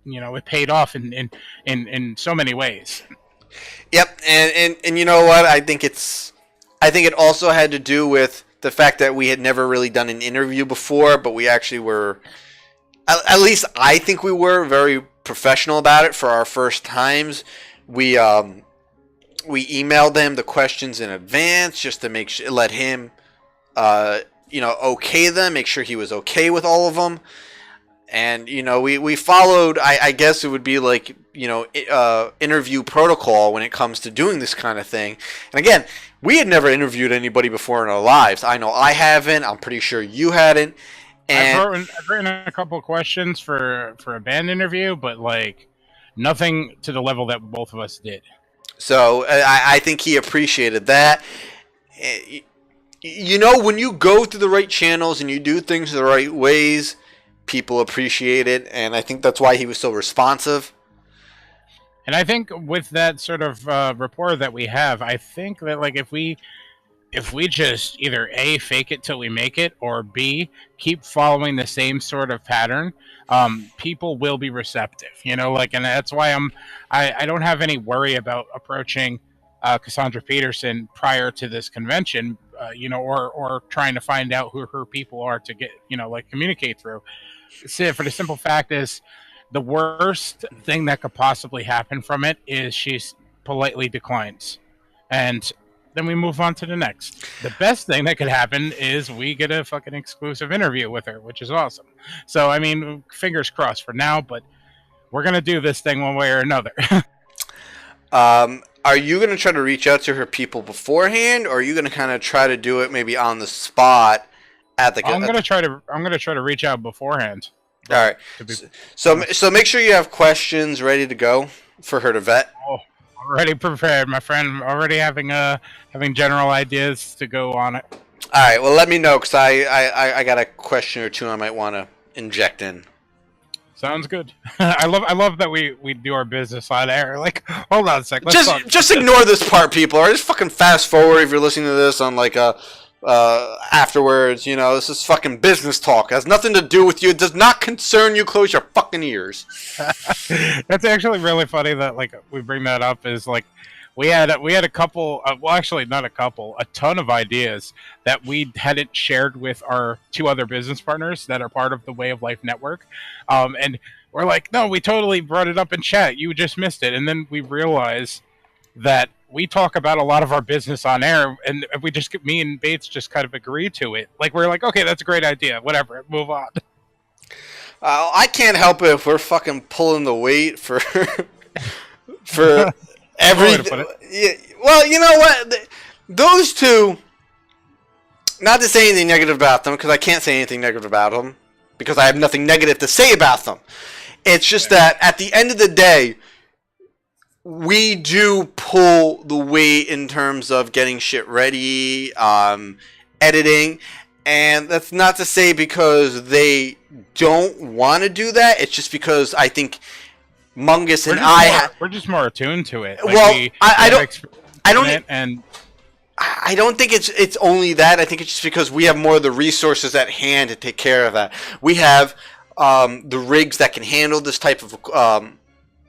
it paid off in so many ways. Yep, and you know what? I think it also had to do with the fact that we had never really done an interview before, but we actually were, at least I think we were very professional about it for our first times. We emailed them the questions in advance just to let him, okay them, make sure he was okay with all of them. And, we followed, I guess it would be like, interview protocol when it comes to doing this kind of thing. And again, we had never interviewed anybody before in our lives. I know I haven't. I'm pretty sure you hadn't. And I've written a couple of questions for a band interview, but like nothing to the level that both of us did. So I think he appreciated that. When you go through the right channels and you do things the right ways, people appreciate it. And I think that's why he was so responsive. And I think with that sort of rapport that we have, I think that like if we if we just either A, fake it till we make it, or B, keep following the same sort of pattern, people will be receptive. And that's why I don't have any worry about approaching Cassandra Peterson prior to this convention, or trying to find out who her people are to get, communicate through. So for the simple fact is, the worst thing that could possibly happen from it is she politely declines. And then we move on to the next. The best thing that could happen is we get a fucking exclusive interview with her, which is awesome. So, I mean, fingers crossed for now, but we're going to do this thing one way or another. Are you going to try to reach out to her people beforehand, or are you going to kind of try to do it maybe on the spot at the? I'm going to try to reach out beforehand. All right. So make sure you have questions ready to go for her to vet. Oh, already prepared, my friend. Already having general ideas to go on it. All right. Well, let me know, because I got a question or two I might want to inject in. Sounds good. I love that we do our business on air. Like, hold on a sec. Just ignore this part, people. Or just fucking fast forward if you're listening to this on like afterwards. This is fucking business talk. It has nothing to do with you. It does not concern you. Close your fucking ears. That's actually really funny that we bring that up. Is we had a couple. Well, actually, not a couple. A ton of ideas that we hadn't shared with our two other business partners that are part of the Way of Life Network, and we're like, no, we totally brought it up in chat. You just missed it, and then we realize that we talk about a lot of our business on air, and me and Bates just kind of agree to it. We're like, okay, that's a great idea. Whatever, move on. I can't help it if we're fucking pulling the weight for everything. Yeah, well, you know what? Those two, not to say anything negative about them, because I can't say anything negative about them, because I have nothing negative to say about them. It's just that at the end of the day, we do pull the weight in terms of getting shit ready, editing, and that's not to say because they don't want to do that. It's just because I think Mungus we're just more attuned to it. I don't think it's only that. I think it's just because we have more of the resources at hand to take care of that. We have the rigs that can handle this type of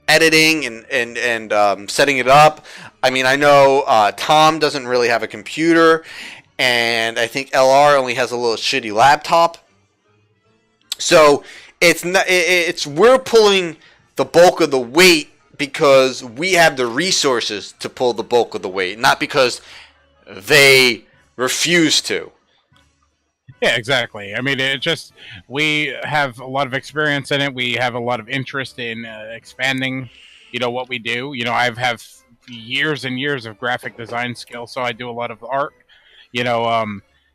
editing and setting it up. I mean, I know Tom doesn't really have a computer, and I think LR only has a little shitty laptop. So we're pulling the bulk of the weight because we have the resources to pull the bulk of the weight, not because they refuse to. Yeah, exactly. I mean, we have a lot of experience in it. We have a lot of interest in expanding, what we do. I have years and years of graphic design skills, so I do a lot of art.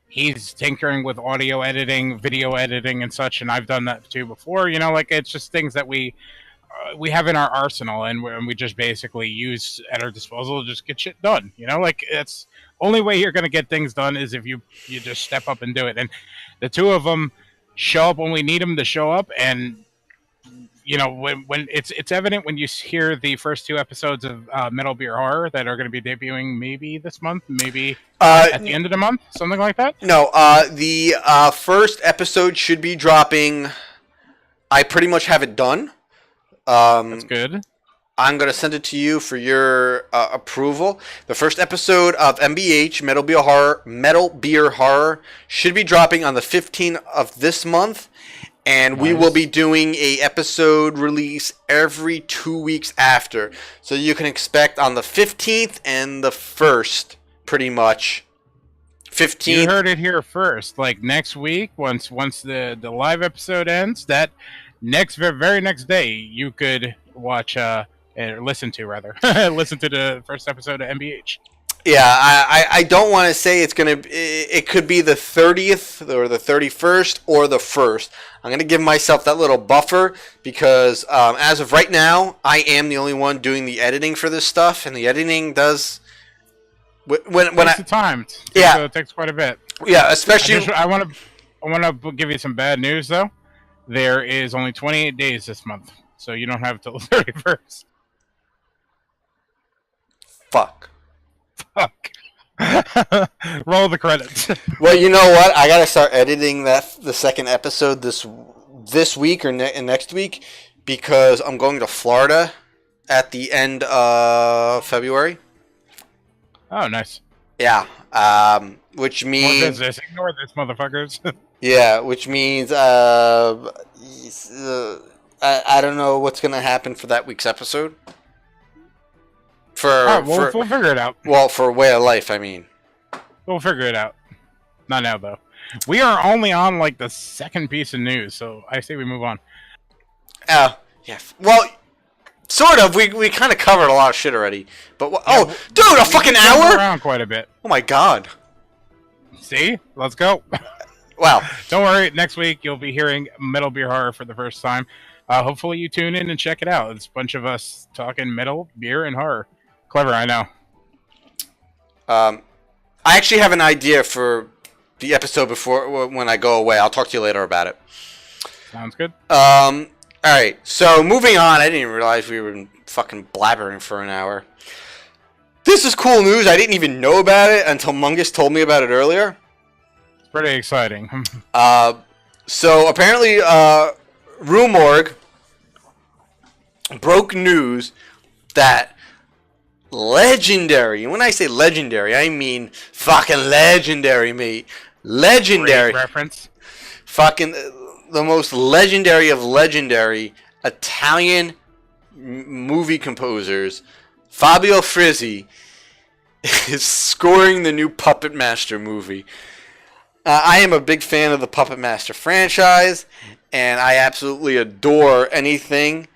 He's tinkering with audio editing, video editing, and such, and I've done that too before. It's just things that we have in our arsenal, and we just basically use at our disposal to just get shit done. It's only way you're going to get things done is if you just step up and do it. And the two of them show up when we need them to show up. And, when it's evident when you hear the first two episodes of Metal Beer Horror that are going to be debuting maybe this month, maybe at the end of the month, something like that. No, the first episode should be dropping. I pretty much have it done. That's good. I'm going to send it to you for your approval. The first episode of MBH, Metal Beer Horror, should be dropping on the 15th of this month. And we will be doing a episode release every 2 weeks after. So you can expect on the 15th and the 1st, pretty much. 15th. You heard it here first. Next week, once the live episode ends, that very next day, you could watch... listen to the first episode of MBH. Yeah, I don't want to say it could be the 30th or the 31st or the 1st. I'm going to give myself that little buffer because as of right now, I am the only one doing the editing for this stuff, and the editing does... When takes the time. It takes quite a bit. Yeah, especially... I want to give you some bad news, though. There is only 28 days this month, so you don't have till the 31st. Fuck. Roll the credits. Well, you know what? I gotta start editing the second episode this week or next week because I'm going to Florida at the end of February. Oh, nice. Yeah. Which means More business. Ignore this, motherfuckers. yeah, which means I don't know what's gonna happen for that week's episode. We'll figure it out. Well, for Way of Life, I mean. We'll figure it out. Not now, though. We are only on, like, the second piece of news, so I say we move on. Yeah. Well, sort of. We kind of covered a lot of shit already. But, dude, a fucking hour? Around quite a bit. Oh, my God. See? Let's go. Wow. Don't worry. Next week, you'll be hearing Metal Beer Horror for the first time. Hopefully, you tune in and check it out. It's a bunch of us talking metal, beer, and horror. Clever, I know. I actually have an idea for the episode before when I go away. I'll talk to you later about it. Sounds good. All right. So moving on. I didn't even realize we were fucking blabbering for an hour. This is cool news. I didn't even know about it until Mungus told me about it earlier. It's pretty exciting. So apparently, Rue Morgue broke news that legendary. And when I say legendary, I mean fucking legendary, mate. Legendary. Great reference. Fucking the most legendary of legendary Italian movie composers, Fabio Frizzi, is scoring the new Puppet Master movie. I am a big fan of the Puppet Master franchise, and I absolutely adore anything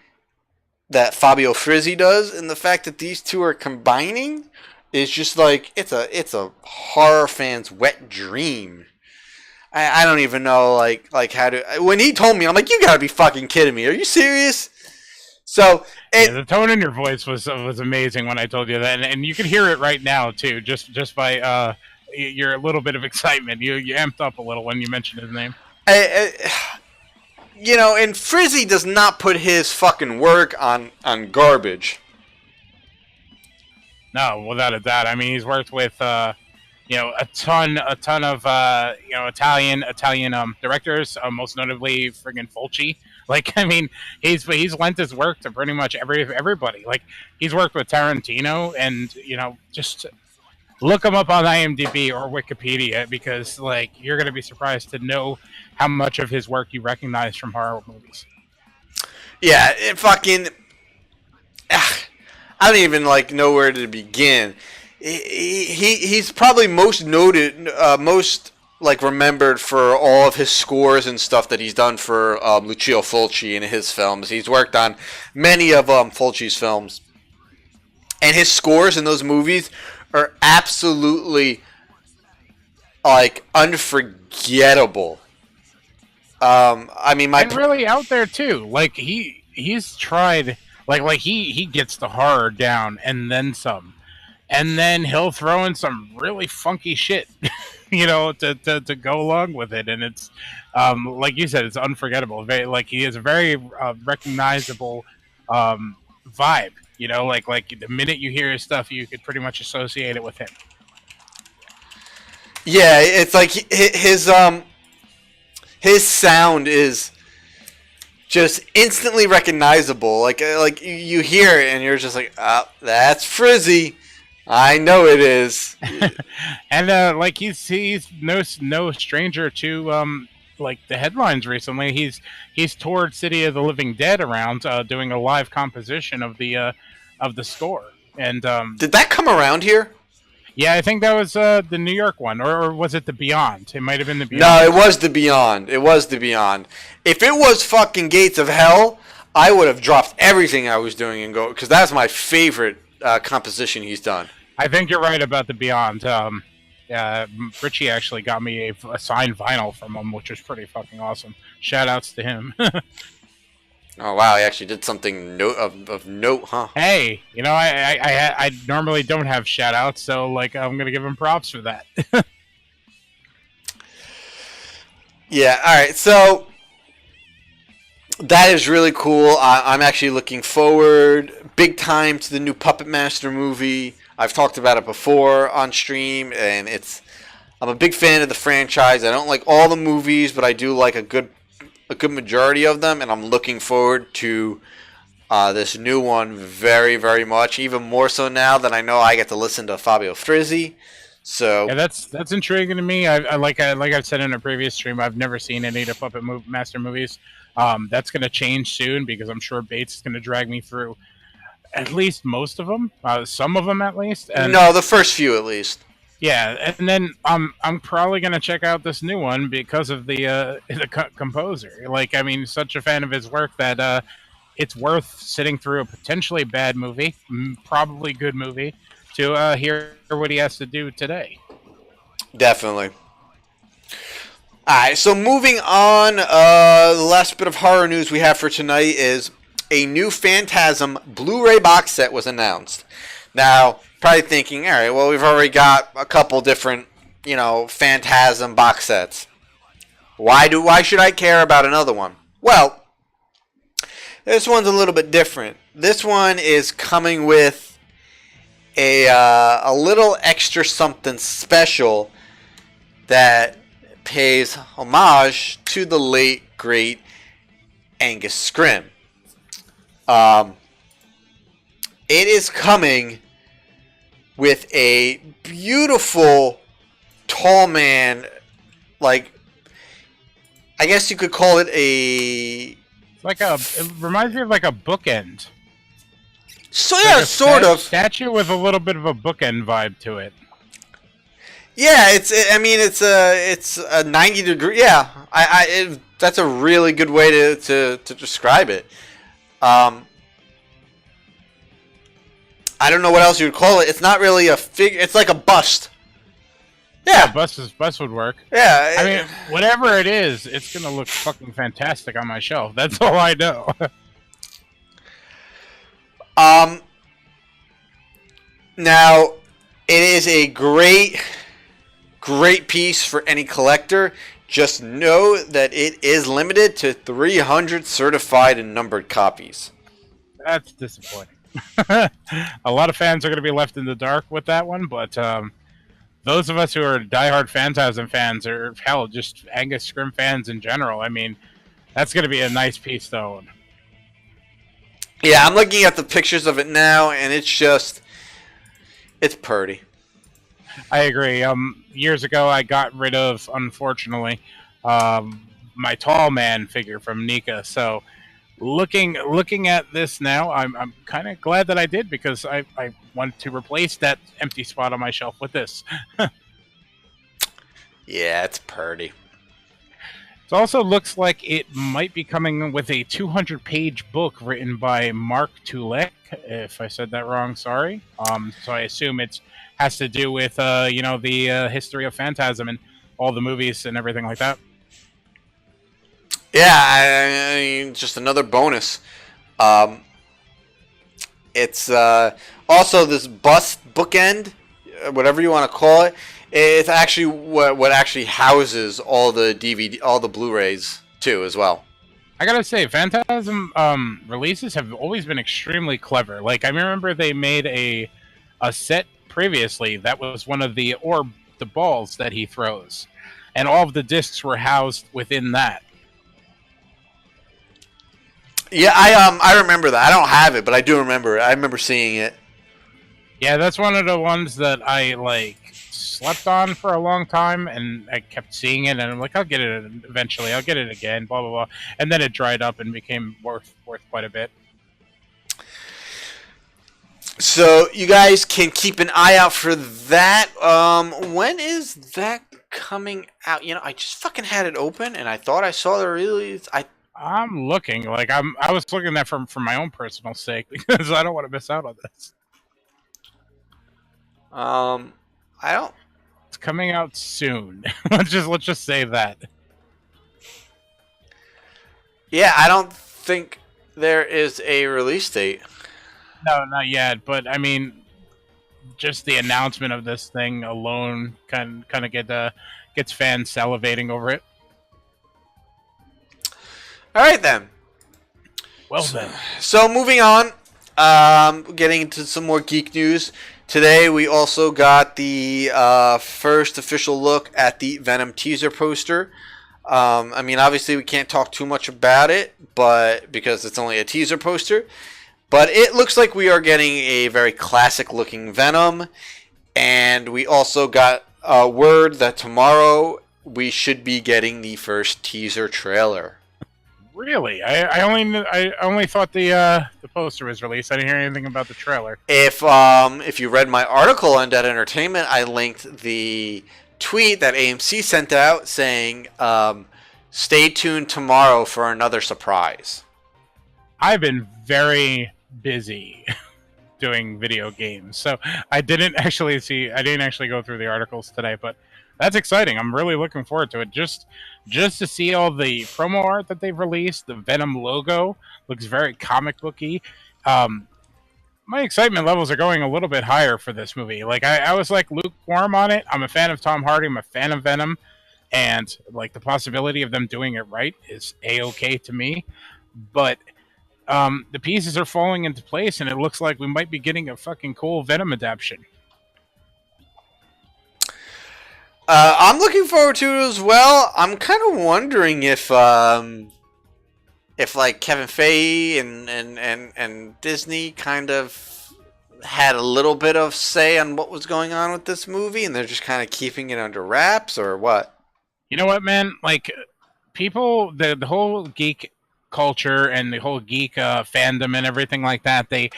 that Fabio Frizzi does, and the fact that these two are combining is just like it's a horror fan's wet dream. I don't even know like how to. When he told me, I'm like, you gotta be fucking kidding me. Are you serious? So the tone in your voice was amazing when I told you that, and you can hear it right now too, just by your little bit of excitement. You amped up a little when you mentioned his name. You know, and Frizzi does not put his fucking work on garbage. No, without a doubt. I mean, he's worked with a ton of Italian directors, most notably friggin' Fulci. Like, I mean, he's lent his work to pretty much everybody. Like, he's worked with Tarantino, and just look him up on IMDb or Wikipedia, because like you're gonna be surprised to know how much of his work you recognize from horror movies. Yeah, it fucking. I don't even know where to begin. He's probably most noted, most remembered for all of his scores and stuff that he's done for Lucio Fulci in his films. He's worked on many of Fulci's films, and his scores in those movies are absolutely unforgettable. I mean, and really out there too. Like he's tried. Like he gets the horror down and then some, and then he'll throw in some really funky shit, to go along with it. And it's like you said, it's unforgettable. He has a very recognizable vibe. Like the minute you hear his stuff, you could pretty much associate it with him. Yeah, it's like his sound is just instantly recognizable. Like you hear it and you're just like, oh, that's Frizzi. I know it is. And he's no stranger to the headlines recently. He's toured City of the Living Dead around, doing a live composition of the score. And did that come around here? Yeah, I think that was the New York one, or was it the Beyond? It might have been the Beyond. No, it was the Beyond. It was the Beyond. If it was fucking Gates of Hell, I would have dropped everything I was doing and go, because that's my favorite composition he's done. I think you're right about the Beyond. Richie actually got me a signed vinyl from him, which was pretty fucking awesome. Shout outs to him. Oh wow, he actually did something of note, huh? Hey, I normally don't have shout outs, so I'm gonna give him props for that. Yeah, alright, so that is really cool. I'm actually looking forward big time to the new Puppet Master movie. I've talked about it before on stream, and I'm a big fan of the franchise. I don't like all the movies, but I do like a good majority of them, and I'm looking forward to this new one very, very much. Even more so now that I know I get to listen to Fabio Frizzi. So yeah, that's intriguing to me. Like I've said in a previous stream, I've never seen any of the Puppet Master movies. That's going to change soon because I'm sure Bates is going to drag me through at least most of them, some of them at least. And no, the first few at least. Yeah, and then I'm probably gonna check out this new one because of the composer. Like, I mean, such a fan of his work that it's worth sitting through a potentially bad movie, probably good movie, to hear what he has to do today. Definitely. Alright, so moving on, the last bit of horror news we have for tonight is a new Phantasm Blu-ray box set was announced. Now, probably thinking, alright, well, we've already got a couple different, Phantasm box sets. Why should I care about another one? Well, this one's a little bit different. This one is coming with a little extra something special that pays homage to the late, great Angus Scrimm. It is coming with a beautiful tall man, like, I guess you could call it it reminds me of like a bookend. So yeah, like sort of statue with a little bit of a bookend vibe to it. Yeah, it's a 90-degree. Yeah, that's a really good way to describe it. I don't know what else you would call it. It's not really a figure. It's like a bust. Yeah, bust would work. Yeah, I mean, whatever it is, it's gonna look fucking fantastic on my shelf. That's all I know. Now, it is a great piece for any collector. Just know that it is limited to 300 certified and numbered copies. That's disappointing. A lot of fans are going to be left in the dark with that one, but those of us who are diehard Phantasm fans, or hell, just Angus Scrimm fans in general, I mean, that's going to be a nice piece, though. Yeah, I'm looking at the pictures of it now, and it's pretty. I agree. Years ago, I got rid of, unfortunately, my tall man figure from Nika, so looking at this now, I'm kind of glad that I did, because I want to replace that empty spot on my shelf with this. Yeah, it's pretty. It also looks like it might be coming with a 200-page book written by Mark Tulek. If I said that wrong, sorry. So I assume it has to do with the history of Phantasm and all the movies and everything like that. Yeah, I mean, just another bonus. It's also this bookend, whatever you want to call it. It's actually what actually houses all the all the Blu-rays too, as well. I gotta say, Phantasm releases have always been extremely clever. Like, I remember they made a set previously that was one of the balls that he throws, and all of the discs were housed within that. Yeah, I remember that. I don't have it, but I do remember it. I remember seeing it. Yeah, that's one of the ones that I slept on for a long time, and I kept seeing it, and I'm like, I'll get it eventually. I'll get it again, blah blah blah, and then it dried up and became worth quite a bit. So you guys can keep an eye out for that. When is that coming out? I just fucking had it open, and I thought I saw the release. I'm looking. I was looking at that for my own personal sake, because I don't want to miss out on this. I don't. It's coming out soon. let's just say that. Yeah, I don't think there is a release date. No, not yet. But I mean, just the announcement of this thing alone kind of gets fans salivating over it. All right then. Well then. So moving on, getting into some more geek news. Today we also got the first official look at the Venom teaser poster. I mean, obviously we can't talk too much about it, but because it's only a teaser poster. But it looks like we are getting a very classic-looking Venom, and we also got word that tomorrow we should be getting the first teaser trailer. Really? I only thought the poster was released. I didn't hear anything about the trailer. If you read my article on Dead Entertainment, I linked the tweet that AMC sent out saying, "Stay tuned tomorrow for another surprise." I've been very busy doing video games, so I didn't actually go through the articles today, but that's exciting. I'm really looking forward to it. Just to see all the promo art that they've released. The Venom logo looks very comic booky. My excitement levels are going a little bit higher for this movie. Like I was like lukewarm on it. I'm a fan of Tom Hardy. I'm a fan of Venom, and like the possibility of them doing it right is a-okay to me. But the pieces are falling into place, and it looks like we might be getting a fucking cool Venom adaptation. I'm looking forward to it as well. I'm kind of wondering if like Kevin Feige and Disney kind of had a little bit of say on what was going on with this movie, and they're just kind of keeping it under wraps, or what? You know what, man? Like people, the whole geek culture and the whole geek fandom and everything like that, they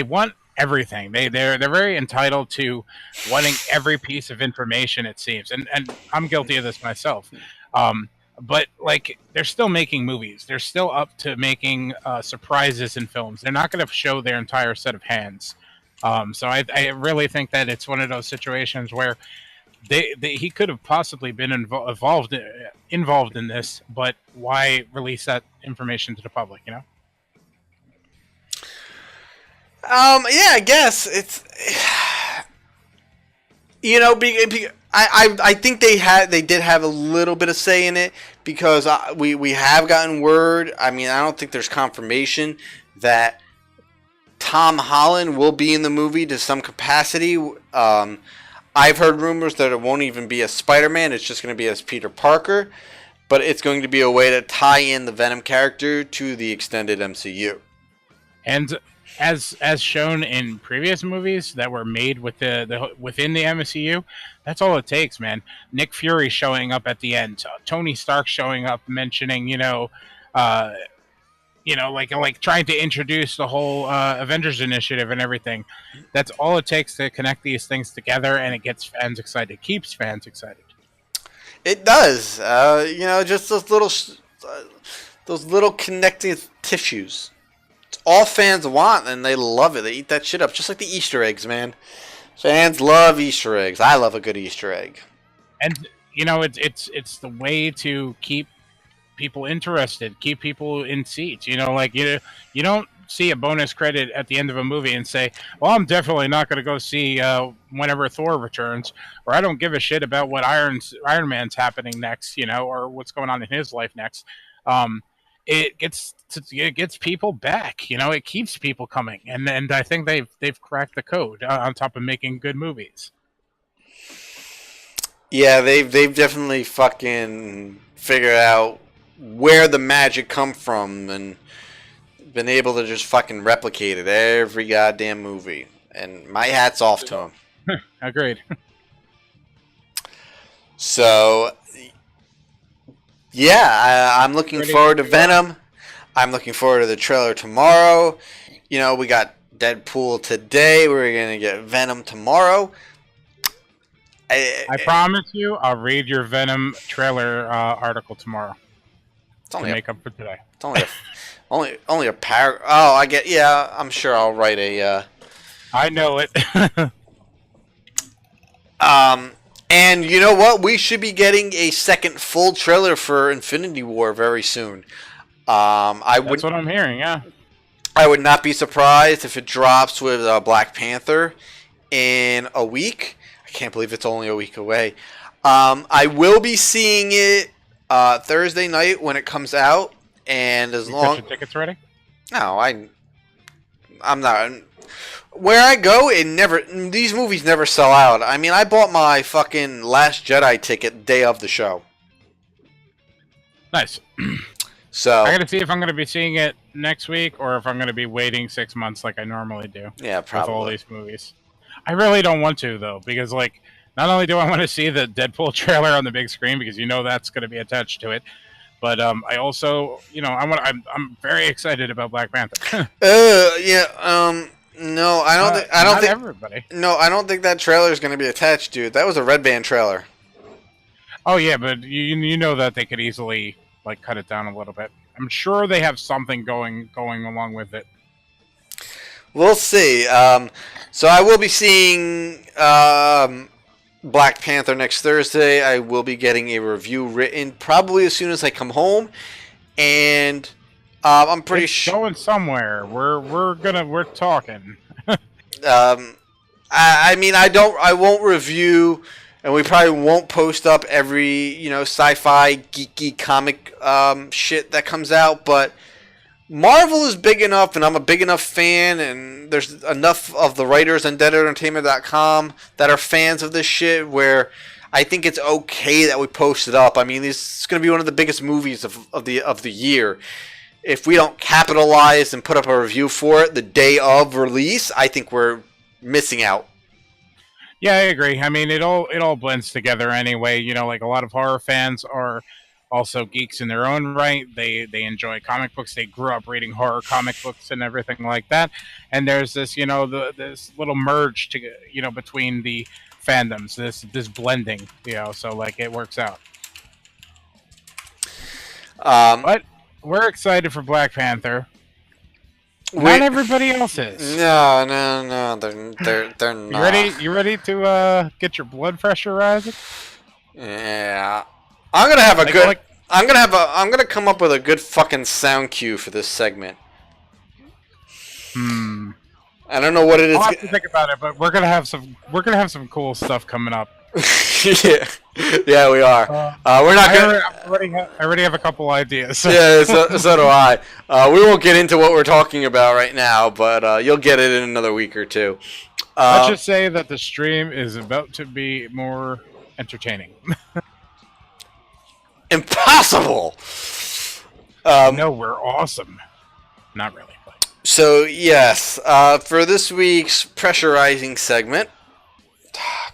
want everything. They're very entitled to wanting every piece of information, it seems, and I'm guilty of this myself. But like they're still making movies. They're still up to making surprises in films. They're not going to show their entire set of hands. So I really think that it's one of those situations where he could have possibly been involved in this, but why release that information to the public? You know. Yeah, I guess it's, you know, I think they did have a little bit of say in it, because we have gotten word. I mean, I don't think there's confirmation that Tom Holland will be in the movie to some capacity. I've heard rumors that it won't even be as Spider-Man. It's just going to be as Peter Parker, but it's going to be a way to tie in the Venom character to the extended MCU. And as shown in previous movies that were made with within the MCU, that's all it takes, man. Nick Fury showing up at the end, Tony Stark showing up, mentioning, like trying to introduce the whole Avengers initiative and everything. That's all it takes to connect these things together, and it gets fans excited. It keeps fans excited. It does. Just those little connecting tissues. It's all fans want, and they love it. They eat that shit up, just like the Easter eggs, man. Fans love Easter eggs. I love a good Easter egg. And it's the way to keep people interested, keep people in seats. You don't see a bonus credit at the end of a movie and say, well, I'm definitely not going to go see whenever Thor returns, or I don't give a shit about what Iron Man's happening next, or what's going on in his life next. It gets people back. It keeps people coming, and I think they've cracked the code on top of making good movies. Yeah, they've definitely fucking figured out where the magic come from and been able to just fucking replicate it every goddamn movie. And my hat's off to them. Agreed. So, yeah, I'm looking forward to Venom. I'm looking forward to the trailer tomorrow. We got Deadpool today. We're going to get Venom tomorrow. I promise you, I'll read your Venom trailer article tomorrow. It's only to make up for today. It's only a paragraph. Oh, I get. Yeah, I'm sure I'll write a. I know it. And you know what? We should be getting a second full trailer for Infinity War very soon. That's what I'm hearing. Yeah. I would not be surprised if it drops with Black Panther in a week. I can't believe it's only a week away. I will be seeing it Thursday night when it comes out, and as long got your tickets ready? No, I'm not. Where I go, these movies never sell out. I mean, I bought my fucking Last Jedi ticket day of the show. Nice. So I gotta see if I'm gonna be seeing it next week or if I'm gonna be waiting 6 months like I normally do. Yeah, probably. With all these movies. I really don't want to though, because like not only do I want to see the Deadpool trailer on the big screen because that's going to be attached to it, but I also I'm very excited about Black Panther. No, I don't think everybody. No, I don't think that trailer is going to be attached, dude. That was a Red Band trailer. Oh yeah, but you know that they could easily like cut it down a little bit. I'm sure they have something going along with it. We'll see. So I will be seeing Black Panther next Thursday. I will be getting a review written probably as soon as I come home, and I'm pretty sure going somewhere. We're talking. I mean, I won't review, and we probably won't post up every sci-fi geeky comic shit that comes out, but Marvel is big enough, and I'm a big enough fan, and there's enough of the writers on DeadEntertainment.com that are fans of this shit where I think it's okay that we post it up. I mean, this is going to be one of the biggest movies of the year. If we don't capitalize and put up a review for it the day of release, I think we're missing out. Yeah, I agree. I mean, it all blends together anyway. Like a lot of horror fans are also geeks in their own right. They enjoy comic books. They grew up reading horror comic books and everything like that. And there's this, this little merge to between the fandoms. This blending, so like it works out. But we're excited for Black Panther. Not everybody else is. No, they're not. You ready to get your blood pressure rising? Yeah. I'm gonna have I'm gonna come up with a good fucking sound cue for this segment. I don't know what it is. I'll have to think about it, but we're gonna have some cool stuff coming up. yeah, we are. We're not gonna. I already have a couple ideas. Yeah, so do I. We won't get into what we're talking about right now, but you'll get it in another week or two. Let's just say that the stream is about to be more entertaining. Impossible. No, we're awesome. Not really. But. So yes, for this week's pressurizing segment.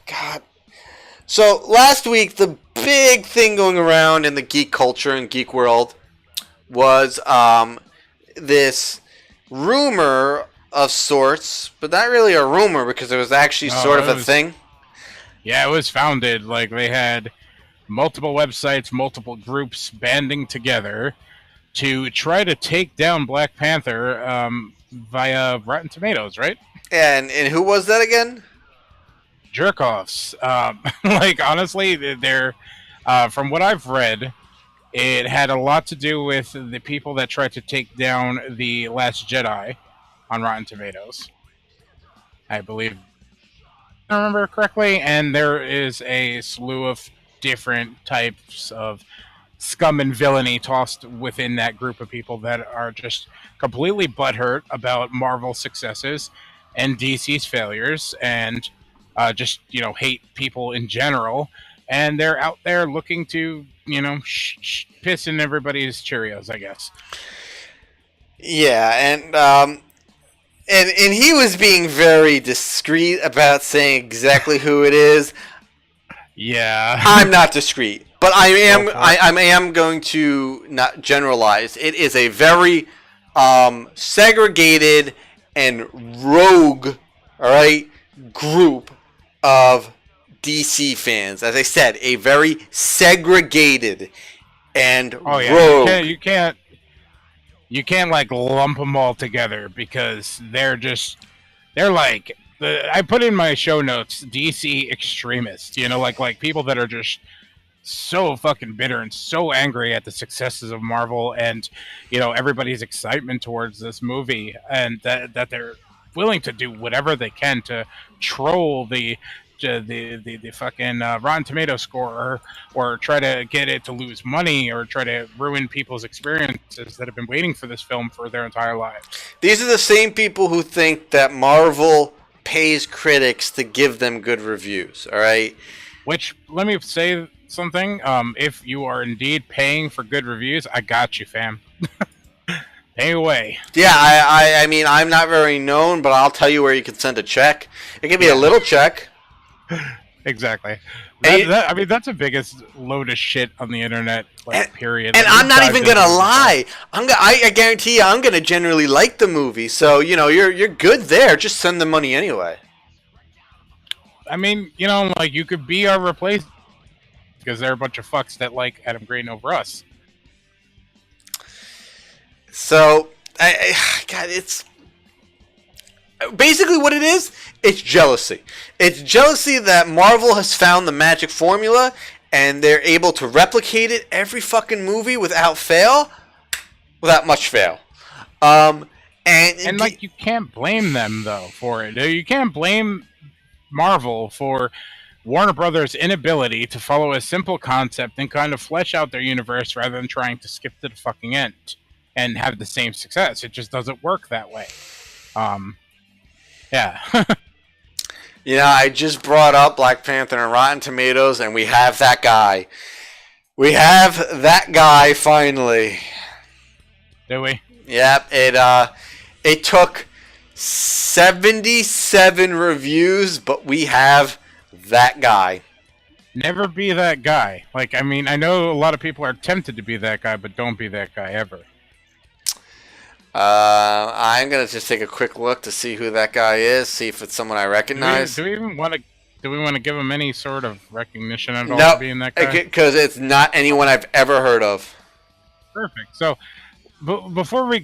God. So last week, the big thing going around in the geek culture and geek world was this rumor of sorts, but not really a rumor because it was actually sort of a thing. Yeah, it was founded. Like they had multiple websites, multiple groups banding together to try to take down Black Panther via Rotten Tomatoes, right? And who was that again? Jerk-offs. Like, honestly, they're from what I've read, it had a lot to do with the people that tried to take down The Last Jedi on Rotten Tomatoes. I believe, if I remember correctly, and there is a slew of different types of scum and villainy tossed within that group of people that are just completely butthurt about Marvel's successes and DC's failures, and just hate people in general, and they're out there looking to piss in everybody's Cheerios, I guess. Yeah, and he was being very discreet about saying exactly who it is. Yeah, I'm not discreet, but I am going to not generalize. It is a very segregated and rogue, all right, group of DC fans. As I said, a very segregated and rogue. You can't like lump them all together because they're like I put in my show notes DC extremists. Like people that are just so fucking bitter and so angry at the successes of Marvel and everybody's excitement towards this movie, and that they're willing to do whatever they can to troll the the fucking Rotten Tomato score, or try to get it to lose money, or try to ruin people's experiences that have been waiting for this film for their entire lives. These are the same people who think that Marvel pays critics to give them good reviews, all right? Which, let me say something. If you are indeed paying for good reviews, I got you, fam. Pay away. Yeah, I mean, I'm not very known, but I'll tell you where you can send a check. It can be a little check. Exactly. I mean, that's the biggest load of shit on the internet, period. And I'm not even gonna lie. I guarantee you, I'm gonna generally like the movie. So you're good there. Just send the money anyway. I mean, you could be our replacement because they're a bunch of fucks that like Adam Green over us. So, God, it's basically what it is. It's jealousy. It's jealousy that Marvel has found the magic formula and they're able to replicate it every fucking movie without much fail. And you can't blame them though for it. You can't blame Marvel for Warner Brothers' inability to follow a simple concept and kind of flesh out their universe rather than trying to skip to the fucking end and have the same success. It just doesn't work that way. Yeah. I just brought up Black Panther and Rotten Tomatoes, and we have that guy. We have that guy finally. Do we? Yep. It took 77 reviews, but we have that guy. Never be that guy. I know a lot of people are tempted to be that guy, but don't be that guy ever. I'm gonna just take a quick look to see who that guy is. See if it's someone I recognize. Do we even want to? Do we want to give him any sort of recognition at all for being that guy? Because it's not anyone I've ever heard of. Perfect. So, before we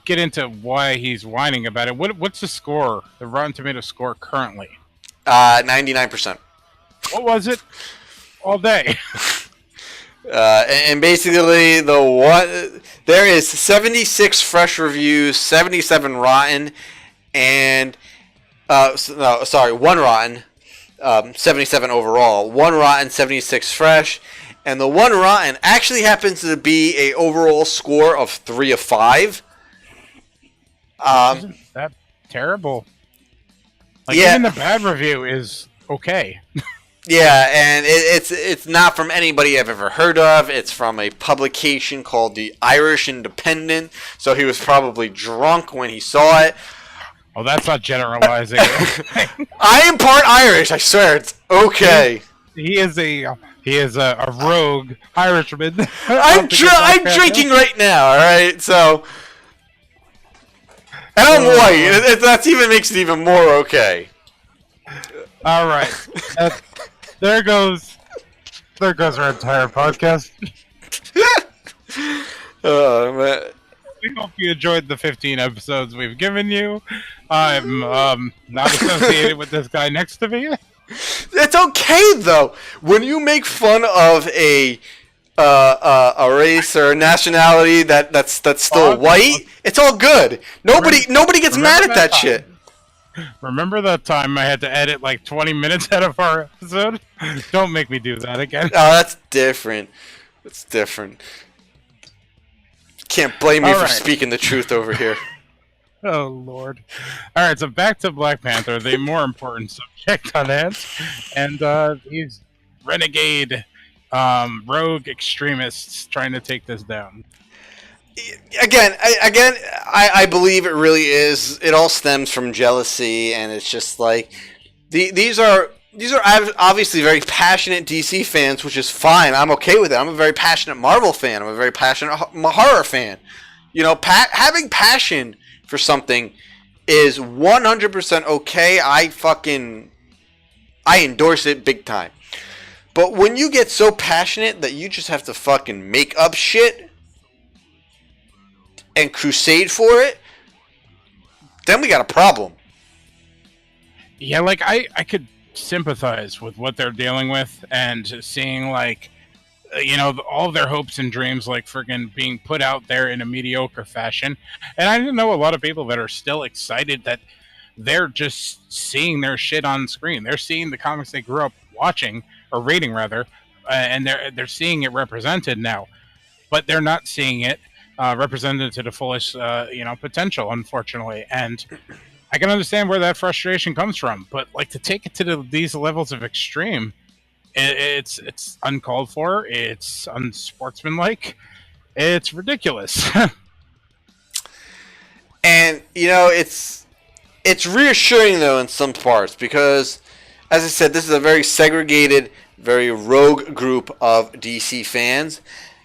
get into why he's whining about it, what's the score? The Rotten Tomatoes score currently? 99%. What was it? All day. And basically, there is 76 fresh reviews, 77 rotten, and 1 rotten, 77 overall, 1 rotten, 76 fresh, and the 1 rotten actually happens to be a overall score of 3 of 5. Isn't that terrible? Even the bad review is okay. Yeah, and it's not from anybody I've ever heard of. It's from a publication called the Irish Independent. So he was probably drunk when he saw it. Oh, that's not generalizing. I am part Irish. I swear, it's okay. He is a rogue Irishman. I'm drinking right now. All right, so and I'm white. That even makes it even more okay. All right. There goes our entire podcast. Oh, man. We hope you enjoyed the 15 episodes we've given you. I'm not associated with this guy next to me. It's okay though. When you make fun of a race or a nationality that's still white, it's all good. Nobody gets mad at that shit. Remember that time I had to edit 20 minutes out of our episode? Don't make me do that again. Oh, that's different. It's different. Can't blame me for speaking the truth over here. Oh, Lord. All right, so back to Black Panther, the more important subject on hand. And these renegade, rogue extremists trying to take this down. Again, I believe it really is. It all stems from jealousy, and it's just these are obviously very passionate DC fans, which is fine. I'm okay with it. I'm a very passionate Marvel fan. I'm a very passionate horror fan. Having passion for something is 100% okay. I endorse it big time. But when you get so passionate that you just have to fucking make up shit and crusade for it, then we got a problem. Yeah, I could sympathize with what they're dealing with and seeing all of their hopes and dreams friggin' being put out there in a mediocre fashion. And I know a lot of people that are still excited that they're just seeing their shit on screen. They're seeing the comics they grew up watching or reading rather, and they're seeing it represented now, but they're not seeing it represented to the fullest potential, unfortunately. And I can understand where that frustration comes from, but like to take it to these levels of extreme, it's uncalled for. It's unsportsmanlike. It's ridiculous. And it's reassuring though in some parts because, as I said, this is a very segregated, very rogue group of DC fans.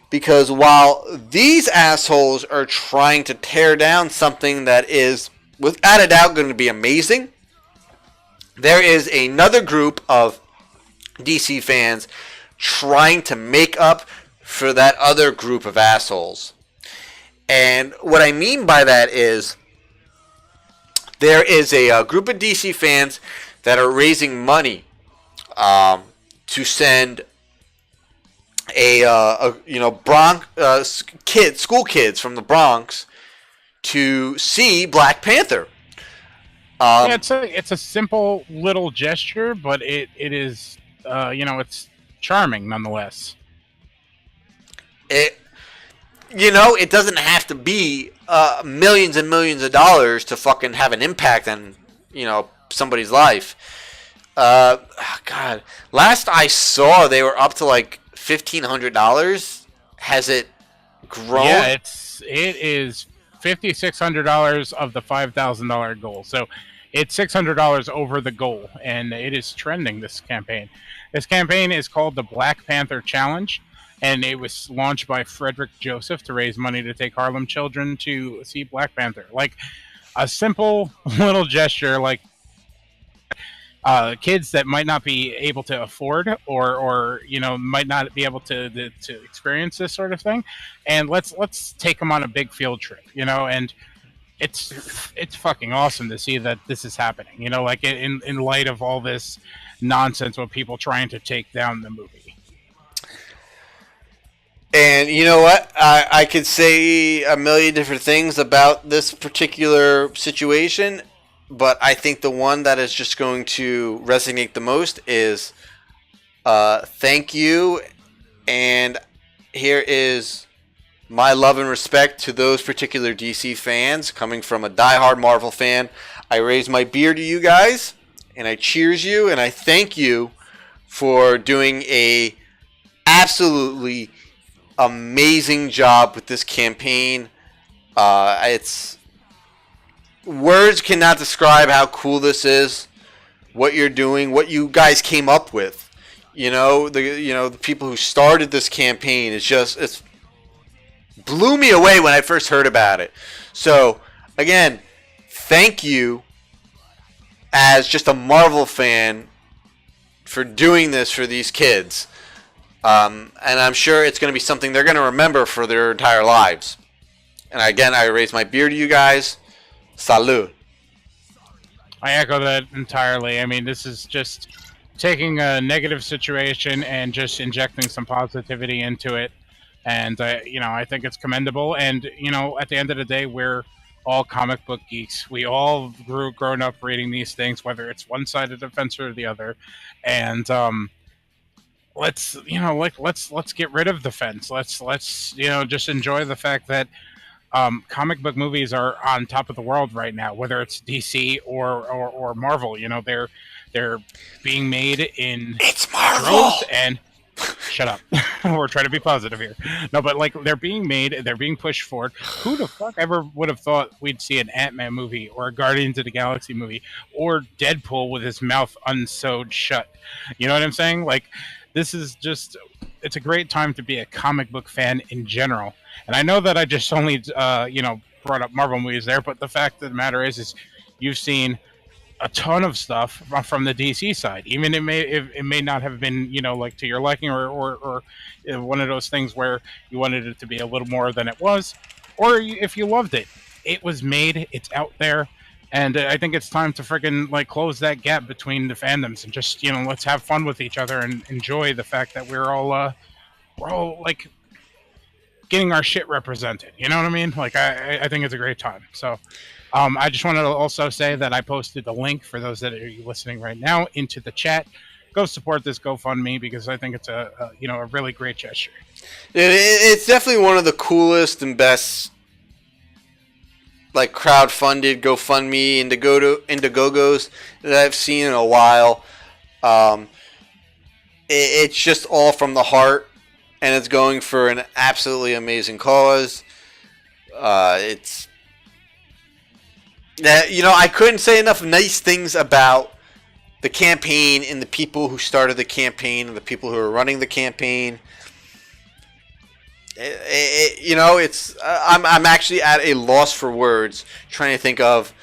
Because while these assholes are trying to tear down something that is, without a doubt, going to be amazing, there is another group of DC fans trying to make up for that other group of assholes. And what I mean by that is there is a group of DC fans that are raising money to send school kids from the Bronx to see Black Panther. Yeah, it's a simple little gesture, but it is it's charming nonetheless. It doesn't have to be millions and millions of dollars to fucking have an impact on somebody's life. God, last I saw they were up to like $1,500. Has it grown? Yeah, it is $5,600 of the $5,000 goal. So it's $600 over the goal, and it is trending. This campaign is called the Black Panther Challenge, and it was launched by Frederick Joseph to raise money to take Harlem children to see Black Panther. Like a simple little gesture, like kids that might not be able to afford or might not be able to experience this sort of thing, and let's take them on a big field trip, and it's fucking awesome to see that this is happening, like in light of all this nonsense with people trying to take down the movie. And you know what? I could say a million different things about this particular situation, but I think the one that is just going to resonate the most is thank you. And here is my love and respect to those particular DC fans. Coming from a diehard Marvel fan, I raise my beer to you guys, and I cheers you, and I thank you for doing a absolutely amazing job with this campaign. Words cannot describe how cool this is, what you're doing, what you guys came up with. The people who started this campaign, it's blew me away when I first heard about it. So, again, thank you as just a Marvel fan for doing this for these kids. And I'm sure it's going to be something they're going to remember for their entire lives. And again, I raise my beer to you guys. Salud. I echo that entirely. I mean, this is just taking a negative situation and just injecting some positivity into it. And, I think it's commendable. And, at the end of the day, we're all comic book geeks. We all grown up reading these things, whether it's one side of the fence or the other. And, let's get rid of the fence. Let's just enjoy the fact that comic book movies are on top of the world right now, whether it's DC or Marvel. They're being made in droves and shut up. We're trying to be positive here. No, but they're being pushed forward. Who the fuck ever would have thought we'd see an Ant-Man movie or a Guardians of the Galaxy movie or Deadpool with his mouth unsewed shut? You know what I'm saying? This is just, it's a great time to be a comic book fan in general. And I know that I just only, brought up Marvel movies there, but the fact of the matter is you've seen a ton of stuff from the DC side. Even it may not have been, to your liking or one of those things where you wanted it to be a little more than it was, or if you loved it. It was made, it's out there. And I think it's time to freaking close that gap between the fandoms and just let's have fun with each other and enjoy the fact that we're all getting our shit represented. You know what I mean? Like, I think it's a great time. So, I just wanted to also say that I posted the link for those that are listening right now into the chat. Go support this GoFundMe because I think it's a really great gesture. It's definitely one of the coolest and best, like, crowd-funded GoFundMe Indiegogos that I've seen in a while. It's just all from the heart, and it's going for an absolutely amazing cause. It's that, I couldn't say enough nice things about the campaign and the people who started the campaign and the people who are running the campaign. I'm actually at a loss for words trying to think of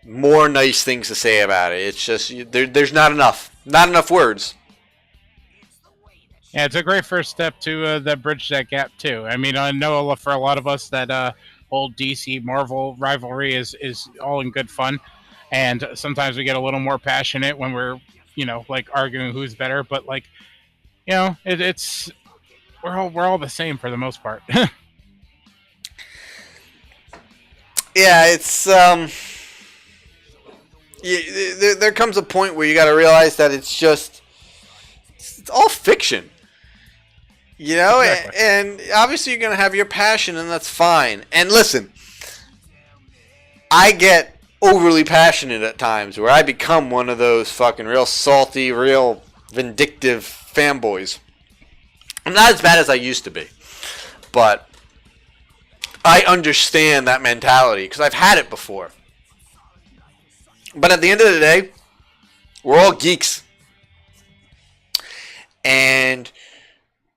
more nice things to say about it. It's just there's not enough words. Yeah, it's a great first step to bridge that gap too. I mean, I know for a lot of us that whole DC Marvel rivalry is all in good fun, and sometimes we get a little more passionate when we're like arguing who's better. But like, it's we're all the same for the most part. Yeah, it's there comes a point where you got to realize that it's all fiction. Exactly. And obviously you're going to have your passion, and that's fine. And listen, I get overly passionate at times where I become one of those fucking real salty, real vindictive fanboys. I'm not as bad as I used to be, but I understand that mentality because I've had it before. But at the end of the day, we're all geeks. And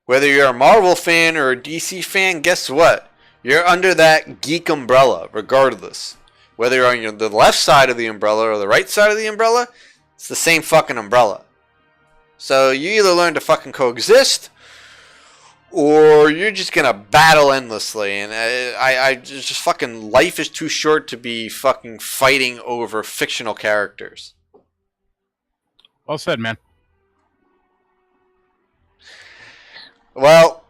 whether you're a Marvel fan or a DC fan, guess what? You're under that geek umbrella, regardless. Whether you're on the left side of the umbrella or the right side of the umbrella, it's the same fucking umbrella. So you either learn to fucking coexist, or you're just gonna battle endlessly. And I just fucking, life is too short to be fucking fighting over fictional characters. Well said, man. Well,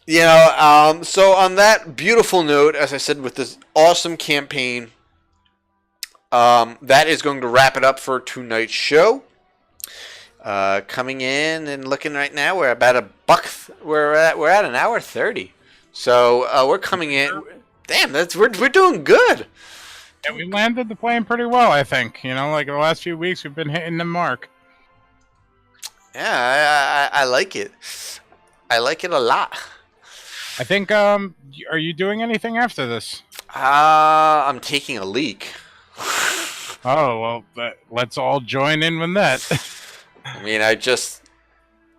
so on that beautiful note, as I said, with this awesome campaign, that is going to wrap it up for tonight's show. Coming in and looking right now, we're about a buck. We're at an hour 30. So we're coming in. Damn, we're doing good. Yeah, we landed the plane pretty well, I think. Like the last few weeks, we've been hitting the mark. Yeah, I like it. I like it a lot. I think. Are you doing anything after this? I'm taking a leak. Oh well, let's all join in with that. I mean, Are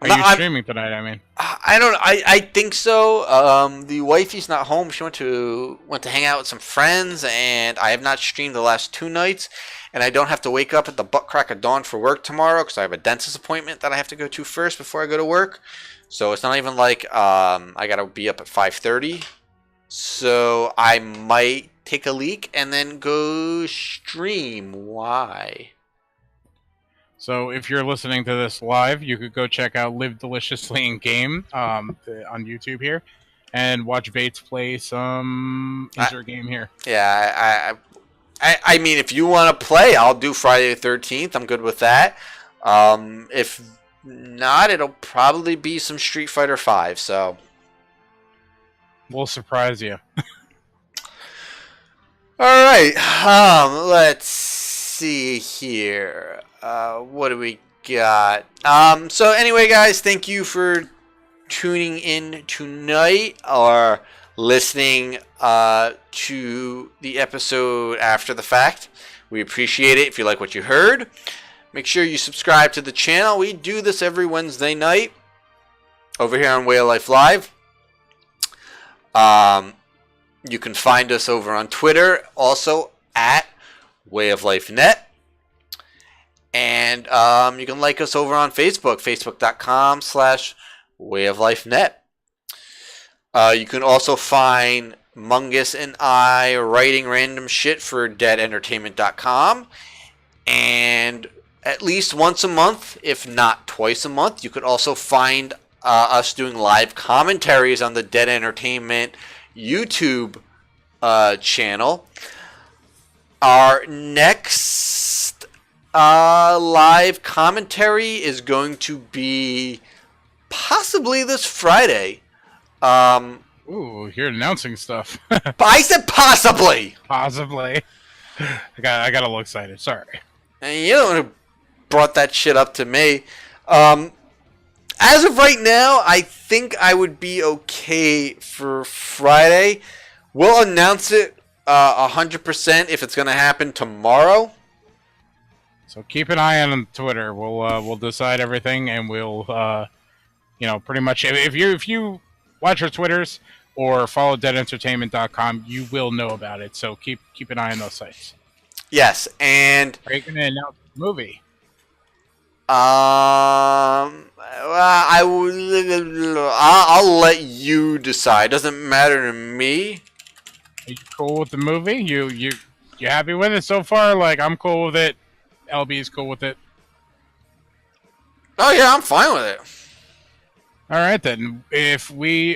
you streaming tonight? I mean, I think so. The wifey's not home. She went to hang out with some friends, and I have not streamed the last 2 nights. And I don't have to wake up at the butt crack of dawn for work tomorrow because I have a dentist appointment that I have to go to first before I go to work. So it's not even like I gotta be up at 5:30. So I might take a leak and then go stream. Why? So if you're listening to this live, you could go check out Live Deliciously in Game on YouTube here, and watch Bates play some insert game here. Yeah, I mean, if you want to play, I'll do Friday the 13th. I'm good with that. If not, it'll probably be some Street Fighter 5. So we'll surprise you. All right. Let's see here. What do we got? So anyway, guys, thank you for tuning in tonight or listening to the episode after the fact. We appreciate it. If you like what you heard, make sure you subscribe to the channel. We do this every Wednesday night over here on Way of Life Live. You can find us over on Twitter, also at Way of Life Net. And you can like us over on Facebook, facebook.com/wayoflifenet. You can also find Mungus and I writing random shit for deadentertainment.com. And at least once a month, if not twice a month, you could also find us doing live commentaries on the Dead Entertainment YouTube channel. Our next live commentary is going to be possibly this Friday. Ooh, you're announcing stuff. I said possibly. Possibly. I got a little excited. Sorry. And you don't brought that shit up to me. As of right now, I think I would be okay for Friday. We'll announce it 100% if it's going to happen tomorrow. So keep an eye on Twitter. We'll decide everything, and we'll pretty much if you watch our Twitters or follow deadentertainment.com, you will know about it. So keep an eye on those sites. Yes, and are you going to announce the movie? I'll let you decide. Doesn't matter to me. Are you cool with the movie? You happy with it so far? Like, I'm cool with it. LB is cool with it. Oh yeah, I'm fine with it. All right then.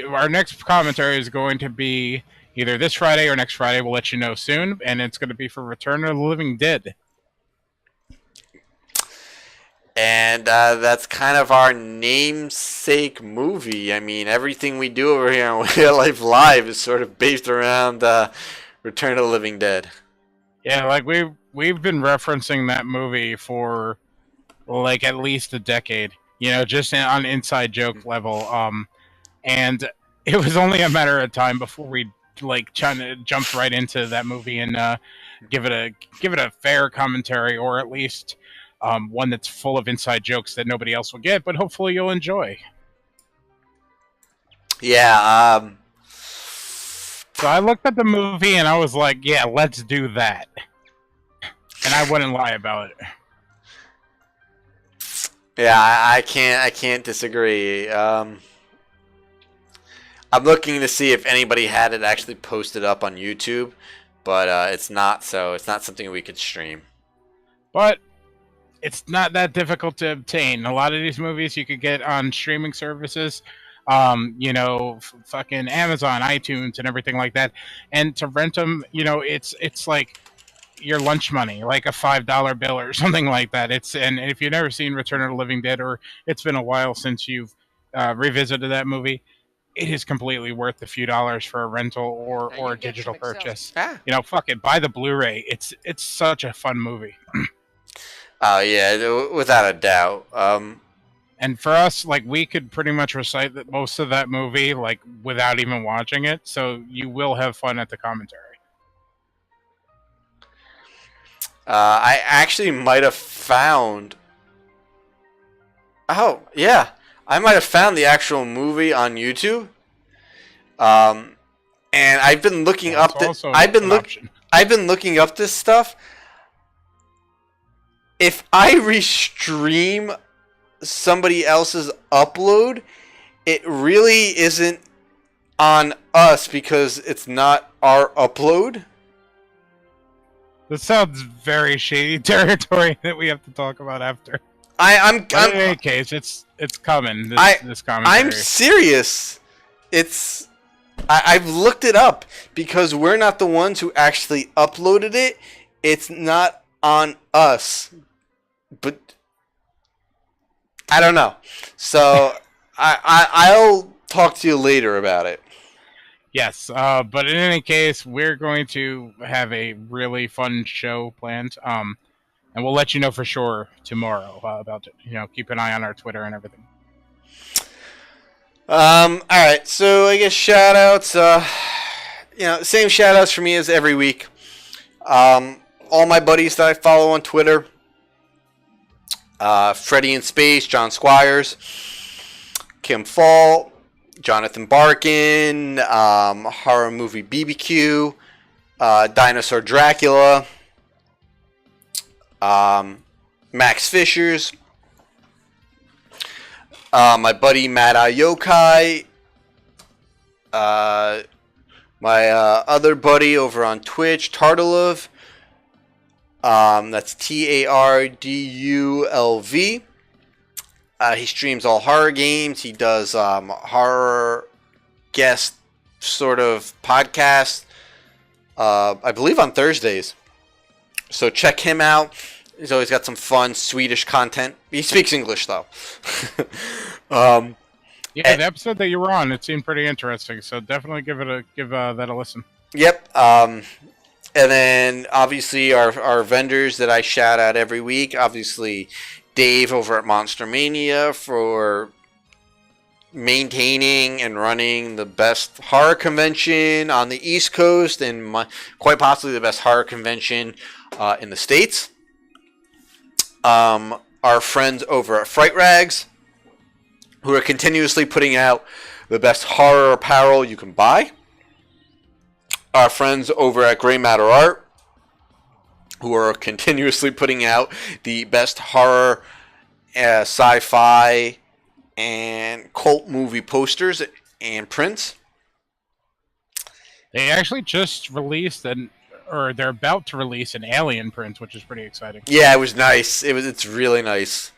Our next commentary is going to be either this Friday or next Friday. We'll let you know soon, and it's going to be for Return of the Living Dead. And that's kind of our namesake movie. I mean, everything we do over here on Real Life Live is sort of based around Return of the Living Dead. Yeah, like we've been referencing that movie for like at least a decade. Just on inside joke level. And it was only a matter of time before we jumped right into that movie and give it a fair commentary, or at least one that's full of inside jokes that nobody else will get, but hopefully you'll enjoy. Yeah. So I looked at the movie and I was like, yeah, let's do that. And I wouldn't lie about it. Yeah, I can't disagree. I'm looking to see if anybody had it actually posted up on YouTube, but it's not. So it's not something we could stream. But it's not that difficult to obtain. A lot of these movies you could get on streaming services, fucking Amazon, iTunes, and everything like that. And to rent them, it's like your lunch money, like a $5 bill or something like that. And if you've never seen Return of the Living Dead, or it's been a while since you've revisited that movie, it is completely worth a few dollars for a rental or a digital purchase. Fuck it, buy the Blu-ray. It's such a fun movie. Oh yeah, without a doubt. And for us, like, we could pretty much recite most of that movie like without even watching it, so you will have fun at the commentary. I actually might have found. Oh yeah, I might have found the actual movie on YouTube. And I've been looking up. I've been looking up this stuff. If I restream somebody else's upload, it really isn't on us because it's not our upload. This sounds very shady territory that we have to talk about after. In any case, it's coming. This commentary. I'm serious. I've looked it up because we're not the ones who actually uploaded it. It's not on us. But I don't know. So I'll talk to you later about it. Yes, but in any case, we're going to have a really fun show planned, and we'll let you know for sure tomorrow about it. Keep an eye on our Twitter and everything. All right, so I guess shout outs. Same shout outs for me as every week. All my buddies that I follow on Twitter: Freddy in Space, John Squires, Kim Fall, Jonathan Barkin, Horror Movie BBQ, Dinosaur Dracula, Max Fishers, my buddy Mad Eye Yokai, my other buddy over on Twitch, Tardulov, that's Tardulv, He streams all horror games. He does horror guest sort of podcast, I believe on Thursdays. So check him out. He's always got some fun Swedish content. He speaks English though. Yeah, the episode that you were on, it seemed pretty interesting. So definitely give that a listen. Yep. And then obviously our vendors that I shout out every week. Obviously, Dave over at Monster Mania for maintaining and running the best horror convention on the East Coast and quite possibly the best horror convention in the States. Our friends over at Fright Rags, who are continuously putting out the best horror apparel you can buy. Our friends over at Grey Matter Art, who are continuously putting out the best horror, sci-fi, and cult movie posters and prints. They actually just released they're about to release an Alien print, which is pretty exciting. Yeah, it was nice. It's really nice.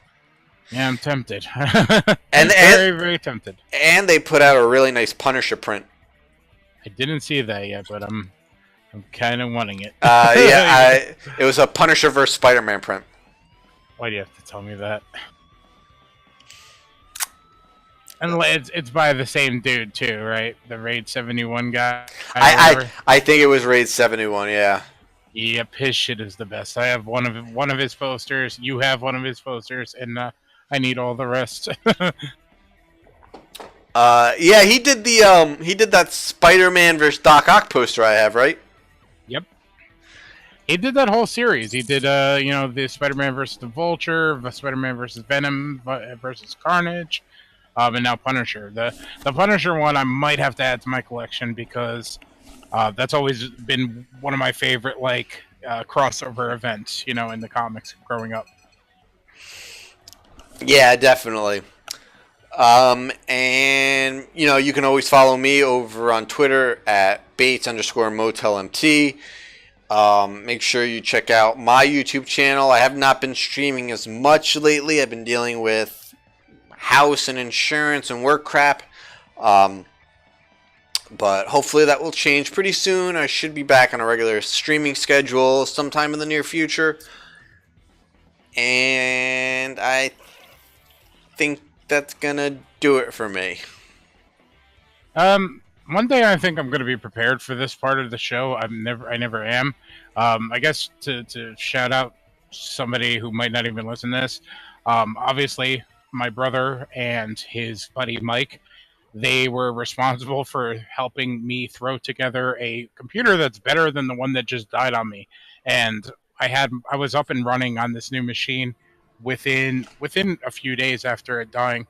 Yeah, I'm tempted. and very, very tempted. And they put out a really nice Punisher print. I didn't see that yet, but I'm kind of wanting it. It was a Punisher vs. Spider-Man print. Why do you have to tell me that? And it's by the same dude too, right? The Raid 71 guy. I think it was Raid 71. Yeah. Yep, his shit is the best. I have one of his posters. You have one of his posters, and I need all the rest. Yeah, he did that Spider-Man vs. Doc Ock poster I have, right? Yep. He did that whole series. He did the Spider-Man versus the Vulture, the Spider-Man versus Venom versus Carnage, and now Punisher. The Punisher one I might have to add to my collection because that's always been one of my favorite crossover events, in the comics growing up. Yeah, definitely. And you can always follow me over on Twitter at Bates_MotelMT. Make sure you check out my YouTube channel. I have not been streaming as much lately. I've been dealing with house and insurance and work crap. But hopefully that will change pretty soon. I should be back on a regular streaming schedule sometime in the near future. And I think that's gonna do it for me. One day I think I'm gonna be prepared for this part of the show. I never am. I guess to shout out somebody who might not even listen to this. Obviously, my brother and his buddy Mike, they were responsible for helping me throw together a computer that's better than the one that just died on me. And I was up and running on this new machine within a few days after it dying.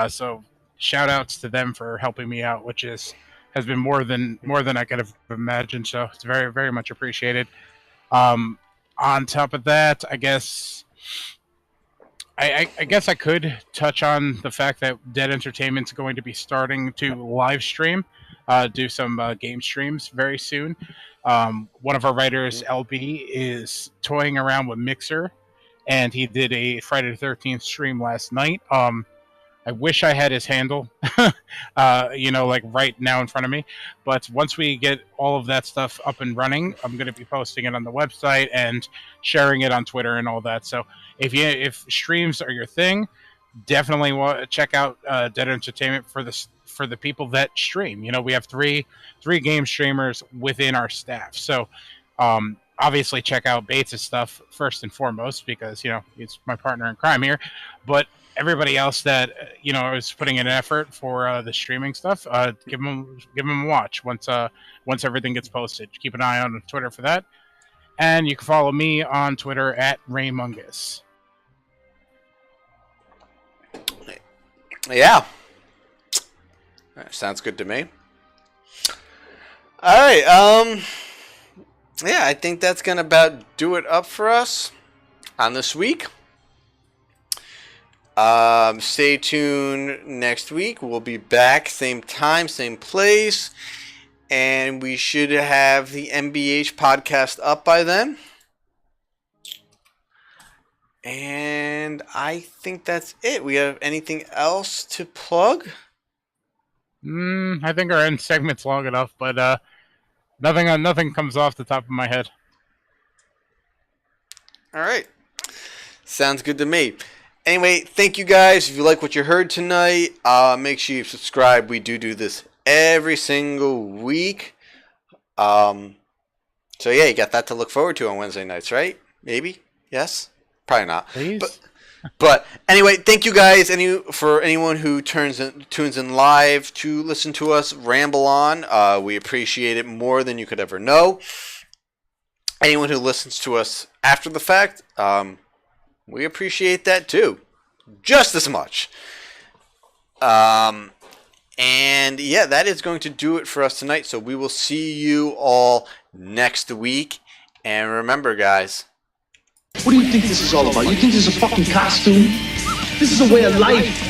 So shout outs to them for helping me out, which has been more than I could have imagined. So it's very, very much appreciated. On top of that, I guess I guess I could touch on the fact that Dead Entertainment's going to be starting to live stream, do some game streams very soon. One of our writers, LB, is toying around with Mixer, and he did a Friday the 13th stream last night. I wish I had his handle, right now in front of me. But once we get all of that stuff up and running, I'm going to be posting it on the website and sharing it on Twitter and all that. So if streams are your thing, definitely check out Dead Entertainment for the people that stream. We have three game streamers within our staff. So obviously check out Bates' stuff first and foremost because he's my partner in crime here. But everybody else that is putting in an effort for the streaming stuff, give them a watch once everything gets posted. Keep an eye on Twitter for that, and you can follow me on Twitter at Ray Mungus. Yeah, sounds good to me. All right, yeah, I think that's gonna about do it up for us on this week. Stay tuned next week. We'll be back, same time, same place, and we should have the MBH podcast up by then. And I think that's it. We have anything else to plug? I think our end segment's long enough, but nothing comes off the top of my head. All right. Sounds good to me. Anyway, thank you guys. If you like what you heard tonight, make sure you subscribe. We do this every single week. So yeah, you got that to look forward to on Wednesday nights, right? Maybe? Yes? Probably not. Please? But anyway, thank you guys. For anyone who tunes in live to listen to us ramble on, we appreciate it more than you could ever know. Anyone who listens to us after the fact, we appreciate that too, just as much. And yeah, that is going to do it for us tonight. So we will see you all next week. And remember, guys. What do you think this is all about? You think this is a fucking costume? This is a way of life.